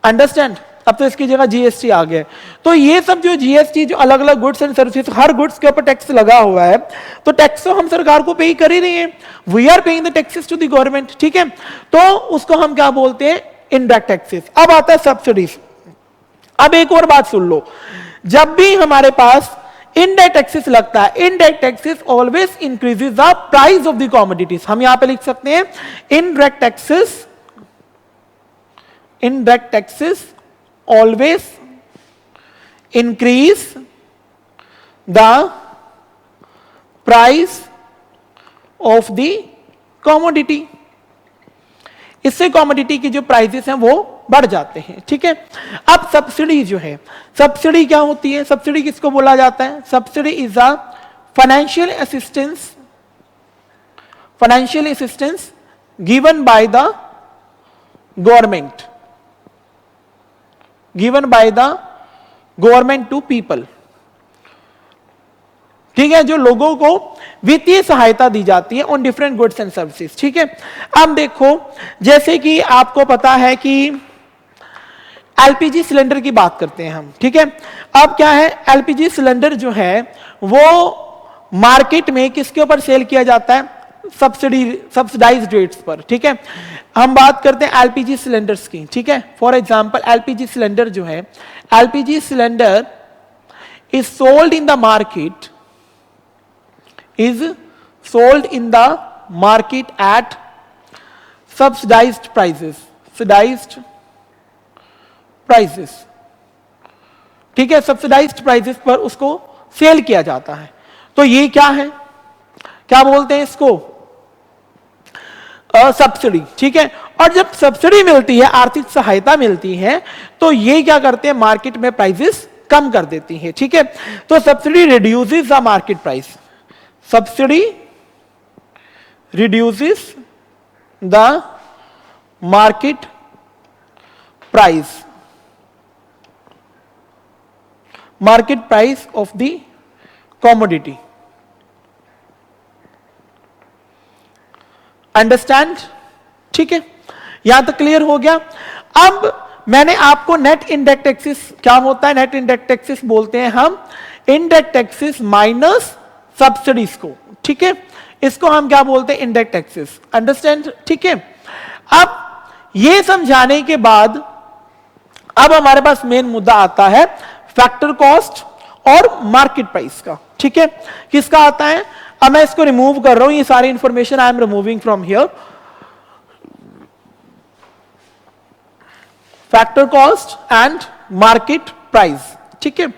अंडरस्टैंड? अब तो इसकी जगह जीएसटी आ गया है। तो ये सब जो जीएसटी, जो अलग अलग goods and services, her goods के ऊपर टैक्स लगा हुआ है, तो टैक्स तो हम सरकार को पे ही कर ही रहे हैं। We are paying the taxes to the government, ठीक है। तो उसको हम क्या बोलते हैं, इनडायरेक्ट टैक्सेस। अब आता है सब्सिडीज। अब एक और बात सुन लो, जब भी हमारे पास इनडायरेक्ट टैक्सेस लगता है, indirect taxes always increases the price of the commodities. हम यहां पे लिख सकते हैं indirect taxes, indirect taxes always increase the price of the commodity. इससे कमोडिटी की जो प्राइसेस हैं वो बढ़ जाते हैं, ठीक है। अब सब्सिडी जो है, सब्सिडी क्या होती है, सब्सिडी किसको बोला जाता है, subsidy is a financial assistance, financial assistance given by the government, given by the government to people, ठीक है, जो लोगों को वित्तीय सहायता दी जाती है on different goods and services, ठीक है। अब देखो, जैसे कि आपको पता है कि एलपीजी सिलेंडर की बात करते हैं हम, ठीक है। अब क्या है, एलपीजी सिलेंडर जो है वो मार्केट में किसके ऊपर सेल किया जाता है, सब्सिडाइज्ड रेट्स पर, ठीक है। हम बात करते हैं एलपीजी सिलेंडर्स की, ठीक है। फॉर एग्जांपल एलपीजी सिलेंडर जो है, LPG cylinder is sold in the market, is sold in the market at subsidized prices, subsidized prices, ठीक है, सब्सिडाइज्ड प्राइसेस पर उसको सेल किया जाता है। तो ये क्या है, क्या बोलते हैं इसको, सब्सिडी, ठीक है। और जब सब्सिडी मिलती है, आर्थिक सहायता मिलती है, तो ये क्या करते हैं, मार्केट में प्राइसेस कम कर देती है, ठीक है। तो subsidy reduces the market price, subsidy reduces the market price, market price of the commodity. Understand? ठीक है, यहां तक क्लियर हो गया। अब मैंने आपको नेट इनडायरेक्ट टैक्सेस क्या होता है, नेट इनडायरेक्ट टैक्सेस बोलते हैं हम इनडायरेक्ट टैक्सेस माइनस सब्सिडीज को, ठीक है। इसको हम क्या बोलते हैं, इनडायरेक्ट टैक्सेस। अंडरस्टैंड? ठीक है। अब ये समझाने के बाद अब हमारे पास मेन मुद्दा आता है फैक्टर कॉस्ट और मार्केट प्राइस का, ठीक है। किसका आता है, अब मैं इसको रिमूव कर रहा हूं, ये सारी information I am removing from here. Factor cost and market price, ठीक है।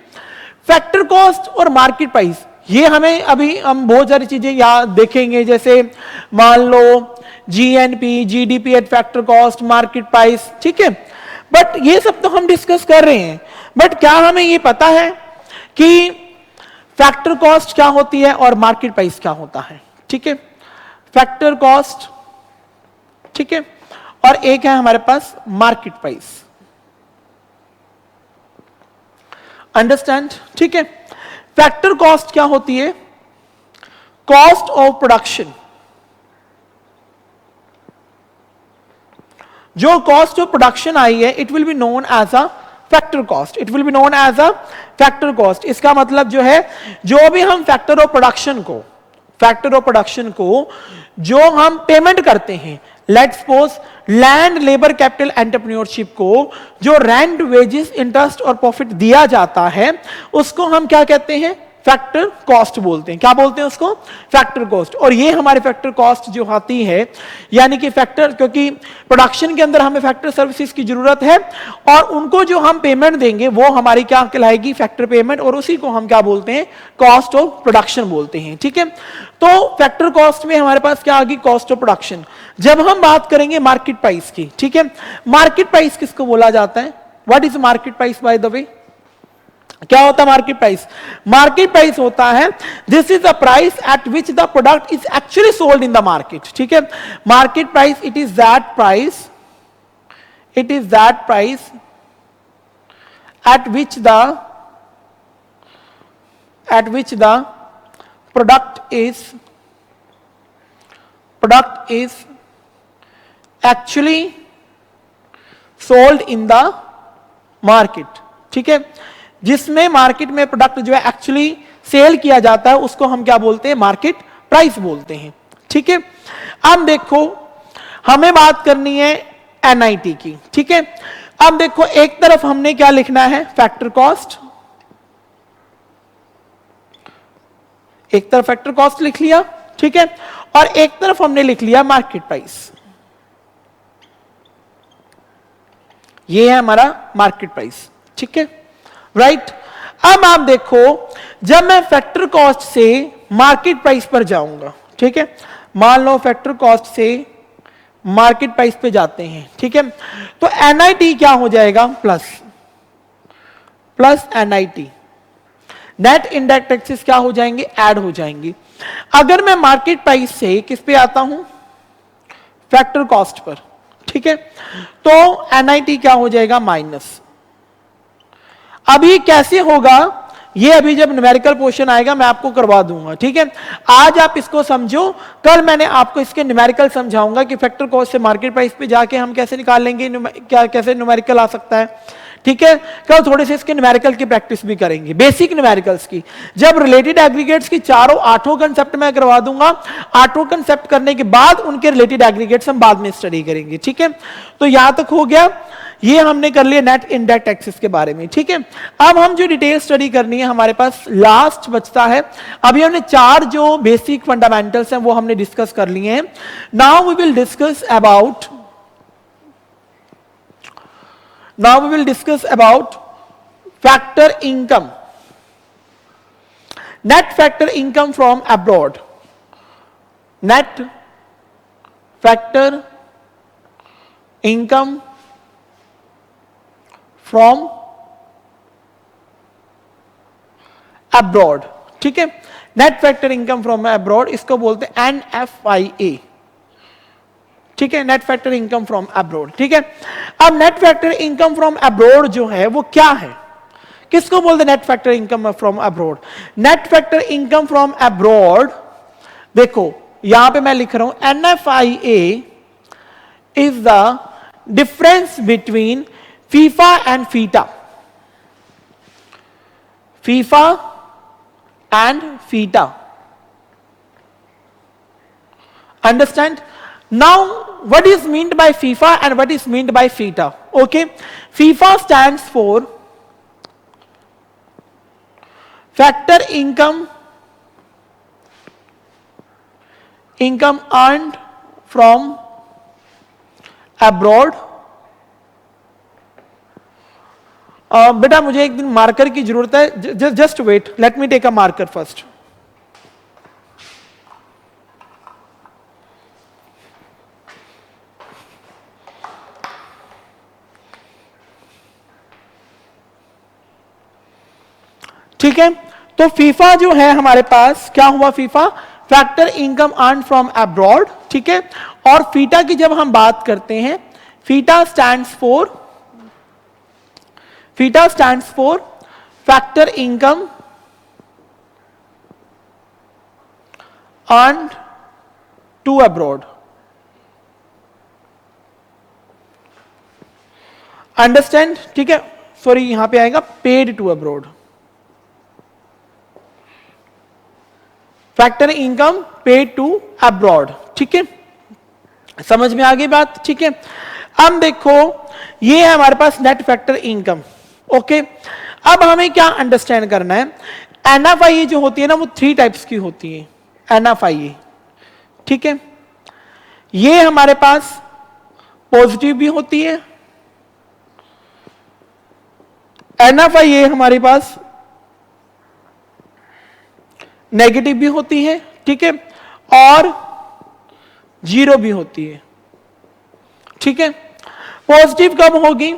फैक्टर कॉस्ट और मार्केट प्राइस, ये हमें अभी हम बहुत सारी चीजें यहां देखेंगे, जैसे मान लो GNP, GDP at factor cost, market price, ठीक है। बट ये सब तो हम डिस्कस कर रहे हैं, बट क्या हमें ये पता है कि फैक्टर कॉस्ट क्या होती है और मार्केट प्राइस क्या होता है, ठीक है। फैक्टर कॉस्ट, ठीक है, और एक है हमारे पास मार्केट प्राइस। अंडरस्टैंड? ठीक है। फैक्टर कॉस्ट क्या होती है? Cost of production. जो कॉस्ट ऑफ प्रोडक्शन आई है, it will be known as a factor cost. It will be known as a factor cost. इसका मतलब जो है, जो भी हम फैक्टर ऑफ प्रोडक्शन को जो हम पेमेंट करते हैं, let's suppose land labour capital entrepreneurship को जो रेंट, वेजेस, इंटरेस्ट और प्रॉफिट दिया जाता है, उसको हम क्या कहते हैं? फैक्टर कॉस्ट बोलते हैं। क्या बोलते हैं उसको? Factor cost. और ये हमारे फैक्टर कॉस्ट जो आती है, यानी कि फैक्टर, क्योंकि प्रोडक्शन के अंदर हमें फैक्टर सर्विसेज की जरूरत है, और उनको जो हम पेमेंट देंगे वो हमारी क्या कहलाएगी? Factor payment. और उसी को हम क्या बोलते हैं? कॉस्ट ऑफ प्रोडक्शन बोलते हैं। ठीक है, तो फैक्टर कॉस्ट में हमारे पास क्या आ गई? Cost of production. जब हम बात करेंगे मार्केट प्राइस की, ठीक है, मार्केट प्राइस किसको बोला जाता है? What is market price by the way? क्या होता है मार्केट प्राइस? मार्केट प्राइस होता है, this is the price at which the product is actually sold in the market. ठीक है, market price, it is that price at which the product is actually sold in the market. ठीक है, जिसमें मार्केट में प्रोडक्ट जो है एक्चुअली सेल किया जाता है, उसको हम क्या बोलते हैं? मार्केट प्राइस बोलते हैं। ठीक है, अब देखो हमें बात करनी है एनआईटी की। ठीक है, अब देखो एक तरफ हमने क्या लिखना है? Factor cost. एक तरफ फैक्टर कॉस्ट लिख लिया, ठीक है, और एक तरफ हमने लिख लिया मार्केट प्राइस। ये है हमारा मार्केट प्राइस। ठीक है, राइट। अब आप देखो, जब मैं फैक्टर कॉस्ट से मार्केट प्राइस पर जाऊंगा, ठीक है, मान लो फैक्टर कॉस्ट से मार्केट प्राइस पे जाते हैं, ठीक है, तो एनआईटी क्या हो जाएगा? Plus NIT, net indirect taxes क्या हो जाएंगे? ऐड हो जाएंगे। अगर मैं मार्केट प्राइस से किस पे आता हूं? Factor cost per. ठीक है, तो एनआईटी क्या हो जाएगा? माइनस। अभी कैसे होगा ये? अभी जब न्यूमेरिकल पोर्शन आएगा मैं आपको करवा दूंगा। ठीक है, आज आप इसको समझो, कल मैंने आपको इसके न्यूमेरिकल समझाऊंगा कि फैक्टर कॉस्ट से मार्केट प्राइस पे जाके हम कैसे निकाल लेंगे, क्या कैसे न्यूमेरिकल आ सकता है। ठीक है, कल थोड़े से इसके न्यूमेरिकल की प्रैक्टिस भी करेंगे, बेसिक न्यूमेरिकल्स की। जब रिलेटेड एग्रीगेट्स की आठों कंसेप्ट मैं करवा दूंगा, आठों कंसेप्ट करने के बाद उनके रिलेटेड एग्रीगेट्स हम बाद में स्टडी करेंगे। ठीक है, तो यहां तक हो गया। ये हमने कर लिया नेट इनडायरेक्ट टैक्सेस के बारे में। ठीक है, अब हम जो डिटेल स्टडी करनी है, हमारे पास लास्ट बचता है। अभी हमने 4 जो बेसिक फंडामेंटल्स हैं वो हमने डिस्कस कर लिए हैं। Now we will discuss about factor income, net factor income from abroad. Net factor income from abroad. ठीक है, net factor income from abroad, इसको बोलते हैं NFIA। ठीक है, net factor income from abroad. ठीक है, अब net factor income from abroad जो है वो क्या है? किसको बोलते हैं net factor income from abroad? Net factor income from abroad, देखो यहां पे मैं लिख रहा हूं NFIA is the difference between FIFA and FITA. FIFA and FITA. Understand? Now, what is meant by FIFA and what is meant by FITA? Okay. FIFA stands for factor income earned from abroad. बेटा मुझे एक दिन मार्कर की जरूरत है, just wait, let me take a marker first. ठीक है, तो फीफा जो है हमारे पास, क्या हुआ? FIFA factor income earn from abroad. ठीक है, और फीटा की जब हम बात करते हैं, FITA stands for factor income earned to abroad. Understand, ठीक है, सॉरी यहां पे आएगा paid to abroad. Factor income paid to abroad, ठीक है, समझ में आ गई बात, ठीक है. अब देखो ये है हमारे पास नेट फैक्टर इनकम. ओके, अब हमें क्या अंडरस्टैंड करना है, एनएफआईए जो होती है ना वो 3 टाइप्स की होती है. एनएफआईए, ठीक है, ये हमारे पास पॉजिटिव भी होती है, एनएफआईए हमारे पास नेगेटिव भी होती है, ठीक है, और जीरो भी होती है, ठीक है. पॉजिटिव कब होगी,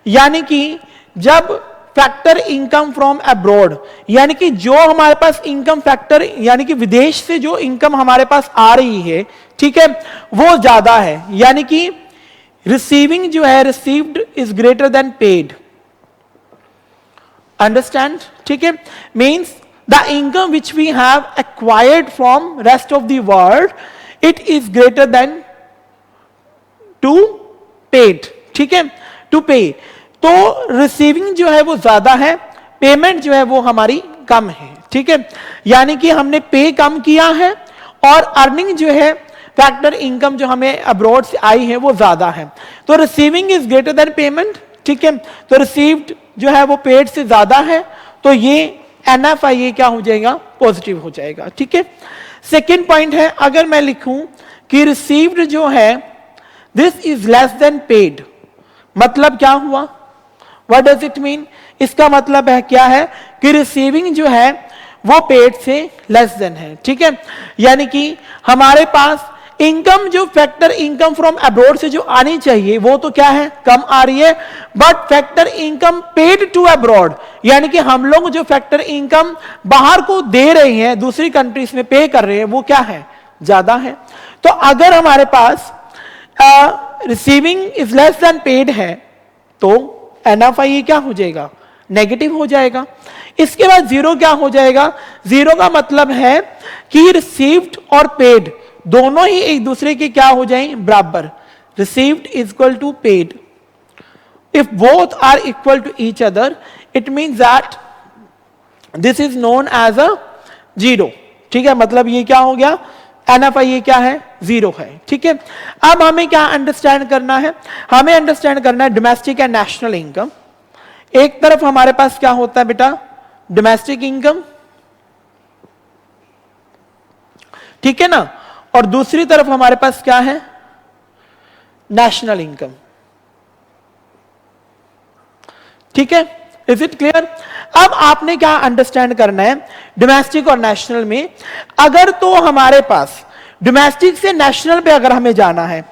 यानी कि जब फैक्टर इनकम फ्रॉम अब्रॉड, यानी कि जो हमारे पास इनकम फैक्टर, यानी कि विदेश से जो इनकम हमारे पास आ रही है, ठीक है, वो ज्यादा है, यानी कि रिसीविंग जो है, received is greater than paid. Understand, ठीक है, means the income which we have acquired from rest of the world, it is greater than to paid, ठीक है, टू पे. तो रिसीविंग जो है वो ज्यादा है, पेमेंट जो है वो हमारी कम है, ठीक है, यानी कि हमने पे कम किया है और अर्निंग जो है फैक्टर इनकम जो हमें अब्रॉड से आई है वो ज्यादा है. तो receiving is greater then payment, ठीक है, तो रिसीव्ड जो है वो पेड से ज्यादा है, तो ये एनएफआईए क्या हो जाएगा, पॉजिटिव हो जाएगा, ठीक है. सेकेंड पॉइंट है, अगर मैं लिखूं कि रिसीव्ड जो है this is less than paid, मतलब क्या हुआ, व्हाट डज इट मीन, इसका मतलब है क्या है कि रिसीविंग जो है वो पेड से लेस देन है, ठीक है, यानी कि हमारे पास इनकम जो फैक्टर इनकम फ्रॉम अब्रॉड से जो आनी चाहिए वो तो क्या है, कम आ रही है, but factor income paid to abroad, यानी कि हम लोग जो फैक्टर इनकम बाहर को दे रहे हैं, दूसरी कंट्रीज में पे कर रहे हैं, वो क्या है, ज्यादा है. तो अगर हमारे पास receiving is less than paid है तो एनएफआईए क्या हो जाएगा, नेगेटिव हो जाएगा. इसके बाद जीरो क्या हो जाएगा, जीरो का मतलब है कि रिसीव्ड और पेड दोनों ही एक दूसरे के क्या हो जाएं, बराबर. Received is equal to paid, if both are equal to each other it means that this is known as a zero, ठीक है, मतलब ये क्या हो गया, एनएफआईए क्या है, जीरो है, ठीक है. अब हमें क्या अंडरस्टैंड करना है, हमें अंडरस्टैंड करना है डोमेस्टिक एंड नेशनल इनकम. एक तरफ हमारे पास क्या होता है बेटा, डोमेस्टिक इनकम, ठीक है ना, और दूसरी तरफ हमारे पास क्या है, नेशनल इनकम, ठीक है. Is it clear. अब आपने क्या अंडरस्टैंड करना है, डोमेस्टिक और नेशनल में, अगर तो हमारे पास डोमेस्टिक से नेशनल पे अगर हमें जाना है,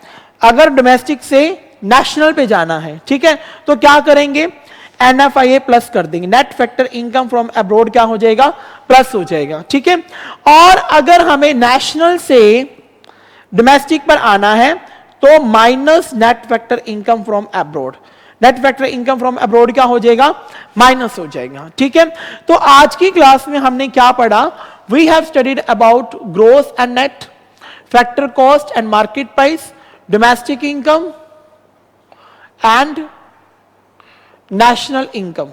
अगर डोमेस्टिक से नेशनल पे जाना है, ठीक है, तो क्या करेंगे, एनएफआईए प्लस कर देंगे, net factor income from abroad क्या हो जाएगा, प्लस हो जाएगा, ठीक है. और अगर हमें नेशनल से डोमेस्टिक पर आना है तो minus net factor income from abroad, net factor income from abroad क्या हो जाएगा, माइनस हो जाएगा, ठीक है. तो आज की क्लास में हमने क्या पढ़ा, we have studied about gross and net, factor cost and market price, domestic income and national income,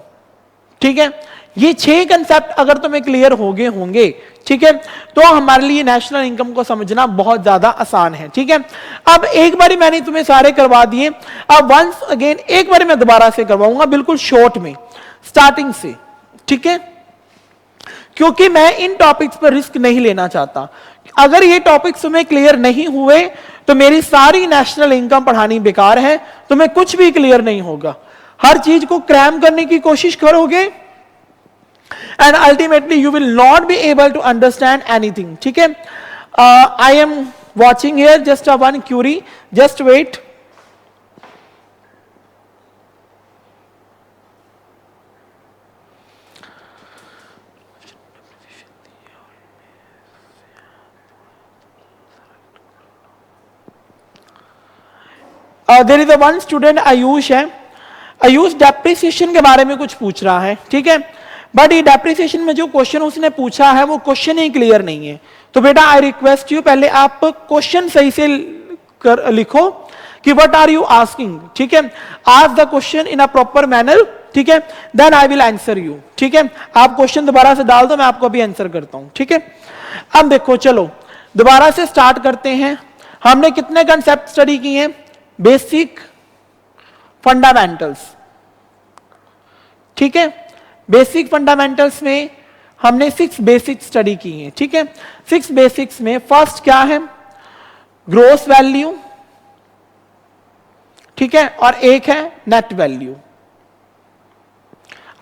ठीक है. ये 6 कंसेप्ट अगर तुम्हें क्लियर हो गए होंगे, ठीक है, तो हमारे लिए नेशनल इनकम को समझना बहुत ज्यादा आसान है, ठीक है. अब एक बारी मैंने तुम्हें सारे करवा दिए, अब वंस अगेन एक बारी मैं दोबारा से करवाऊंगा, बिल्कुल शॉर्ट में, स्टार्टिंग से, ठीक है, क्योंकि मैं इन टॉपिक्स पर रिस्क नहीं लेना चाहता. अगर ये टॉपिक्स तुम्हें क्लियर नहीं हुए तो मेरी सारी नेशनल इनकम पढ़ानी बेकार है, तुम्हें कुछ भी क्लियर नहीं होगा. हर चीज को क्रैम करने की कोशिश करोगे and ultimately you will not be able to understand anything, ठीक है. I am watching here just a one query, just wait. There is a one student Ayush है, आयुष डेप्रिसिएशन के बारे में कुछ पूछ रहा है, ठीक है. बट ये डेप्रिसिएशन में जो क्वेश्चन उसने पूछा है वो क्वेश्चन ही क्लियर नहीं है। तो बेटा आई रिक्वेस्ट यू पहले आप क्वेश्चन सही से लिखो कि व्हाट आर यू आस्किंग, ठीक है, ask the question in a proper manner, ठीक है, then I will answer you, ठीक है। आप क्वेश्चन दोबारा से डाल दो, मैं आपको अभी आंसर करता हूं, ठीक है। अब देखो चलो दोबारा से स्टार्ट करते हैं। हमने कितने कंसेप्ट स्टडी किए हैं? बेसिक, फंडामेंटल्स, ठीक है। बेसिक फंडामेंटल्स में हमने 6 बेसिक स्टडी की हैं, ठीक है। 6 बेसिक्स में फर्स्ट क्या है? ग्रोस वैल्यू, ठीक है, और एक है नेट वैल्यू।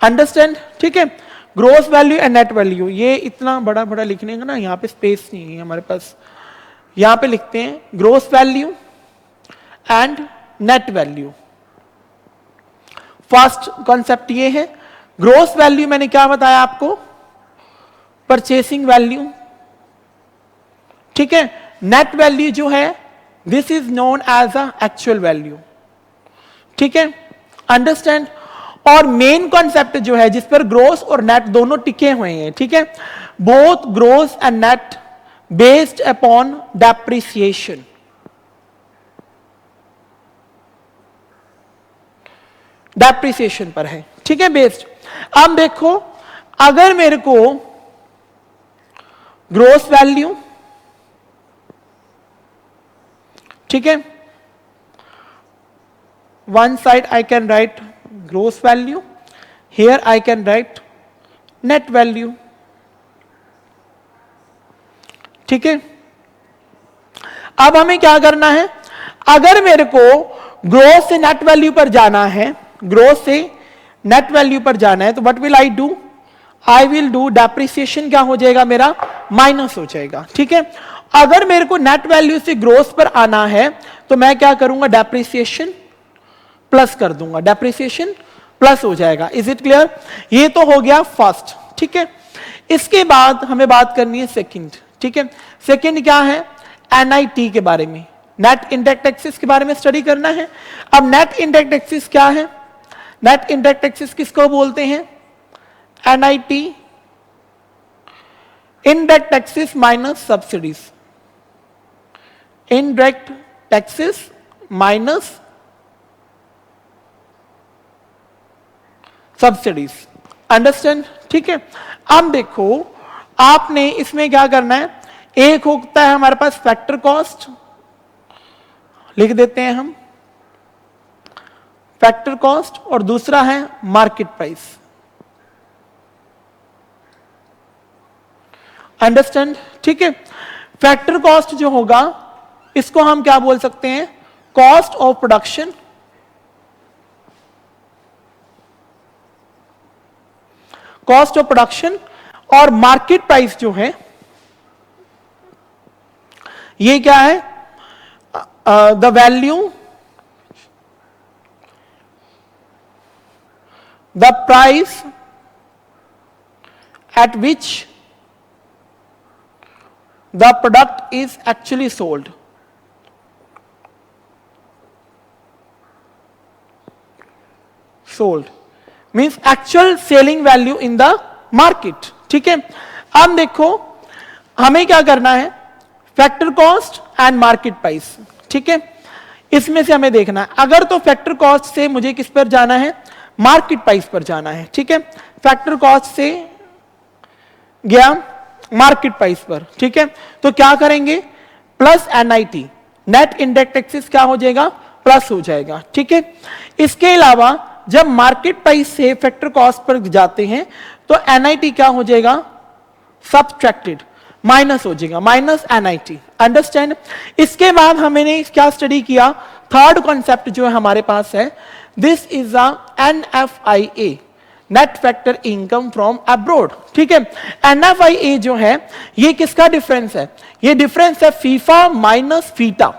अंडरस्टैंड, ठीक है। Gross value and net value, ये इतना बड़ा बड़ा लिखने का ना यहां पे स्पेस नहीं है हमारे पास, यहां पे लिखते हैं gross value and net value. First concept ये है। ग्रोस वैल्यू मैंने क्या बताया आपको? परचेसिंग वैल्यू, ठीक है। नेट वैल्यू जो है this is known as a actual value, ठीक है। अंडरस्टैंड। और मेन कॉन्सेप्ट जो है जिस पर ग्रोस और नेट दोनों टिके हुए हैं, ठीक है, both gross and net based upon depreciation. Depreciation पर है, ठीक है, बेस्ड। अब देखो अगर मेरे को ग्रोस वैल्यू, ठीक है, one side I can write gross value, here I can write net value, ठीक है। अब हमें क्या करना है? अगर मेरे को ग्रोस से नेट वैल्यू पर जाना है, ग्रोस से नेट वैल्यू पर जाना है, तो what will I do? I will do depreciation क्या हो जाएगा मेरा? माइनस हो जाएगा, ठीक है। अगर मेरे को नेट वैल्यू से ग्रोस पर आना है तो मैं क्या करूंगा? डेप्रिसिएशन प्लस कर दूंगा, डेप्रिसिएशन प्लस हो जाएगा। Is it clear? ये तो हो गया फर्स्ट, ठीक है। इसके बाद हमें बात करनी है सेकंड, ठीक है। सेकंड क्या है? एनआईटी के बारे में, नेट इंडायरेक्ट टैक्सेस के बारे में स्टडी करना है। अब नेट इंडायरेक्ट टैक्सेस क्या है? नेट इंडायरेक्ट टैक्सेस किसको बोलते हैं? NIT, indirect taxes minus subsidies, indirect taxes minus subsidies. Understand, ठीक है। अब देखो आपने इसमें क्या करना है? एक होता है हमारे पास फैक्टर कॉस्ट, लिख देते हैं हम फैक्टर कॉस्ट, और दूसरा है मार्केट प्राइस। अंडरस्टैंड, ठीक है। फैक्टर कॉस्ट जो होगा इसको हम क्या बोल सकते हैं? Cost of production, cost of production. और मार्केट प्राइस जो है ये क्या है? The value, the price at which the product is actually sold. Sold means actual selling value in the market, ठीक है। अब देखो हमें क्या करना है? Factor cost and market price, ठीक है। इसमें से हमें देखना है, अगर तो फैक्टर कॉस्ट से मुझे किस पर जाना है? मार्केट प्राइस पर जाना है, ठीक है। फैक्टर कॉस्ट से गया मार्केट प्राइस पर, ठीक है। तो क्या करेंगे? Plus NIT, net indirect taxes क्या हो जाएगा? प्लस हो जाएगा, ठीक है। इसके अलावा जब मार्केट प्राइस से फैक्टर कॉस्ट पर जाते हैं तो एनआईटी क्या हो जाएगा? सब्ट्रैक्टेड, माइनस हो जाएगा, माइनस एनआईटी। अंडरस्टैंड। इसके बाद हमने क्या स्टडी किया? थर्ड कॉन्सेप्ट जो है हमारे पास है, this is a NFIA, net factor income from abroad, ठीक है। एनएफआईए जो है ये किसका डिफरेंस है? ये डिफरेंस है FIFA minus FITA,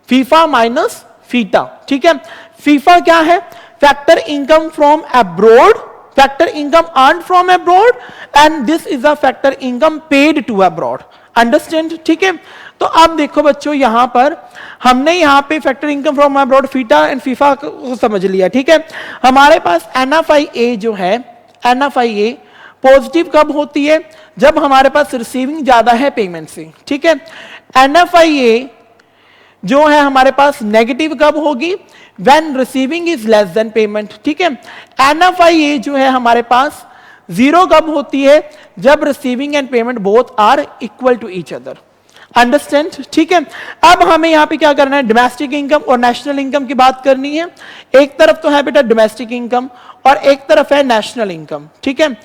FIFA minus FITA, ठीक है। फीफा क्या है? Factor income from abroad, factor income earn from abroad, and this is a factor income paid to abroad. Understand, ठीक है। तो अब देखो बच्चों यहां पर हमने यहां पे factor income from abroad FITA and FIFA को समझ लिया, ठीक है। हमारे पास एनएफआईए जो है, NFIA पॉजिटिव कब होती है? जब हमारे पास रिसीविंग ज्यादा है पेमेंट से, ठीक है। NFIA जो है हमारे पास नेगेटिव कब होगी? When receiving is less then payment, ठीक है। NFIA जो है हमारे पास जीरो कब होती है? जब receiving and payment both are equal to each other. Understand, ठीक है। अब हमें यहां पे क्या करना है? डोमेस्टिक इनकम और नेशनल इनकम की बात करनी है। एक तरफ तो है बेटा डोमेस्टिक इनकम और एक तरफ है नेशनल इनकम, ठीक है।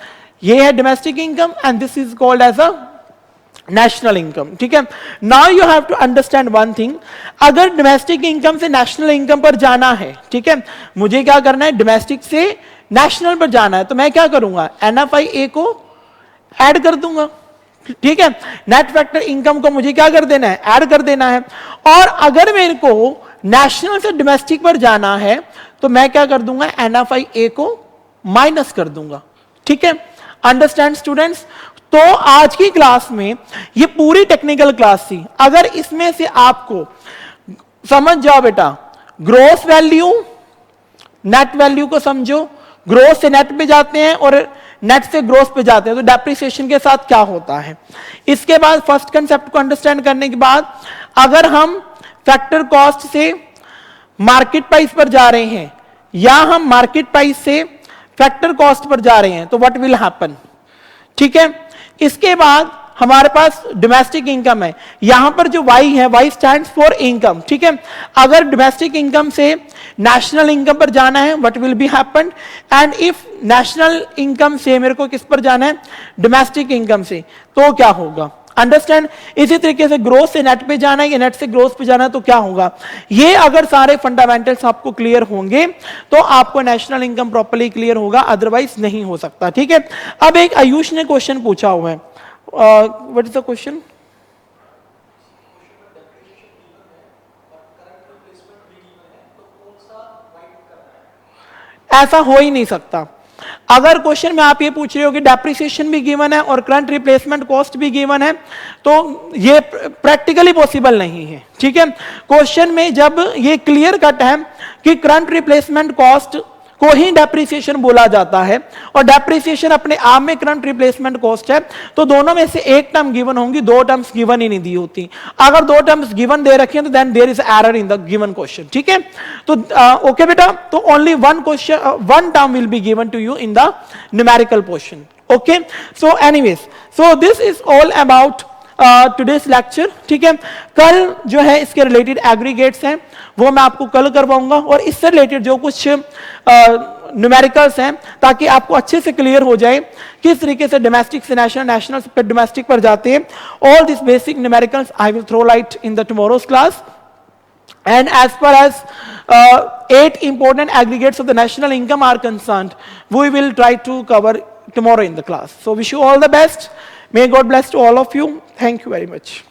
ये है domestic income and this is called as a national income, ठीक है। Now you have to understand one thing, अगर डोमेस्टिक इनकम से नेशनल इनकम पर जाना है, ठीक है, मुझे क्या करना है? डोमेस्टिक से नेशनल पर जाना है, तो मैं क्या करूंगा? NFIA को ऐड कर दूंगा, ठीक है। नेट फैक्टर इनकम को मुझे क्या कर देना है? ऐड कर देना है। और अगर मेरे को नेशनल से डोमेस्टिक पर जाना है तो मैं क्या कर दूंगा? NFIA को माइनस कर दूंगा, ठीक है। Understand students? तो आज की क्लास में ये पूरी टेक्निकल क्लास थी। अगर इसमें से आपको समझ जाओ बेटा, ग्रोस वैल्यू, नेट वैल्यू को समझो, ग्रोस से नेट पे जाते हैं और नेट से ग्रोस पे जाते हैं, तो डेप्रिसिएशन के साथ क्या होता है। इसके बाद फर्स्ट कंसेप्ट को अंडरस्टैंड करने के बाद अगर हम फैक्टर कॉस्ट से मार्केट प्राइस पर जा रहे हैं या हम मार्केट प्राइस से फैक्टर कॉस्ट पर जा रहे हैं तो व्हाट विल हैपन, ठीक है। इसके बाद हमारे पास डोमेस्टिक इनकम है, यहां पर जो Y है, Y स्टैंड्स फॉर इनकम, ठीक है। अगर डोमेस्टिक इनकम से नेशनल इनकम पर जाना है what will be happen, and if national income से मेरे को किस पर जाना है? डोमेस्टिक इनकम से, तो क्या होगा? अंडरस्टैंड? इसी तरीके से ग्रोथ से नेट पे जाना है या नेट से ग्रोथ पे जाना है तो क्या होगा? ये अगर सारे फंडामेंटल्स आपको क्लियर होंगे तो आपको नेशनल इनकम प्रॉपर्ली क्लियर होगा, अदरवाइज नहीं हो सकता, ठीक है। अब एक आयुष ने क्वेश्चन पूछा हुआ है, व्हाट इज द क्वेश्चन? ऐसा हो ही नहीं सकता। अगर क्वेश्चन में आप ये पूछ रहे हो कि डेप्रिसिएशन भी गिवन है और करंट रिप्लेसमेंट कॉस्ट भी गिवन है तो ये प्रैक्टिकली पॉसिबल नहीं है, ठीक है। क्वेश्चन में जब ये क्लियर कट है कि करंट रिप्लेसमेंट कॉस्ट को ही डेप्रिसिएशन बोला जाता है और डेप्रिसिएशन अपने आप में करंट रिप्लेसमेंट कॉस्ट है, तो दोनों में से एक टर्म गिवन होंगी, दो टर्म्स गिवन ही नहीं दी होती। अगर दो टर्म्स गिवन दे रखी हैं तो then there is error in the given question, ठीक है। तो ओके बेटा, तो only one question, one term will be given to you in the numerical portion, okay. So anyways, so this is all about today's lecture, ठीक है। कल जो है इसके रिलेटेड एग्रीगेट्स हैं वो मैं आपको कल करवाऊंगा और इससे रिलेटेड जो कुछ न्यूमेरिकल्स हैं ताकि आपको अच्छे से क्लियर हो जाए किस तरीके से डोमेस्टिक से नेशनल, नेशनल से डोमेस्टिक पर जाते हैं। All this basic numericals I will throw light in the tomorrow's class, and as far as 8 important aggregates of the national income are concerned, we will try to cover tomorrow in the class. So wish you all the best. May God bless to all of you. Thank you very much.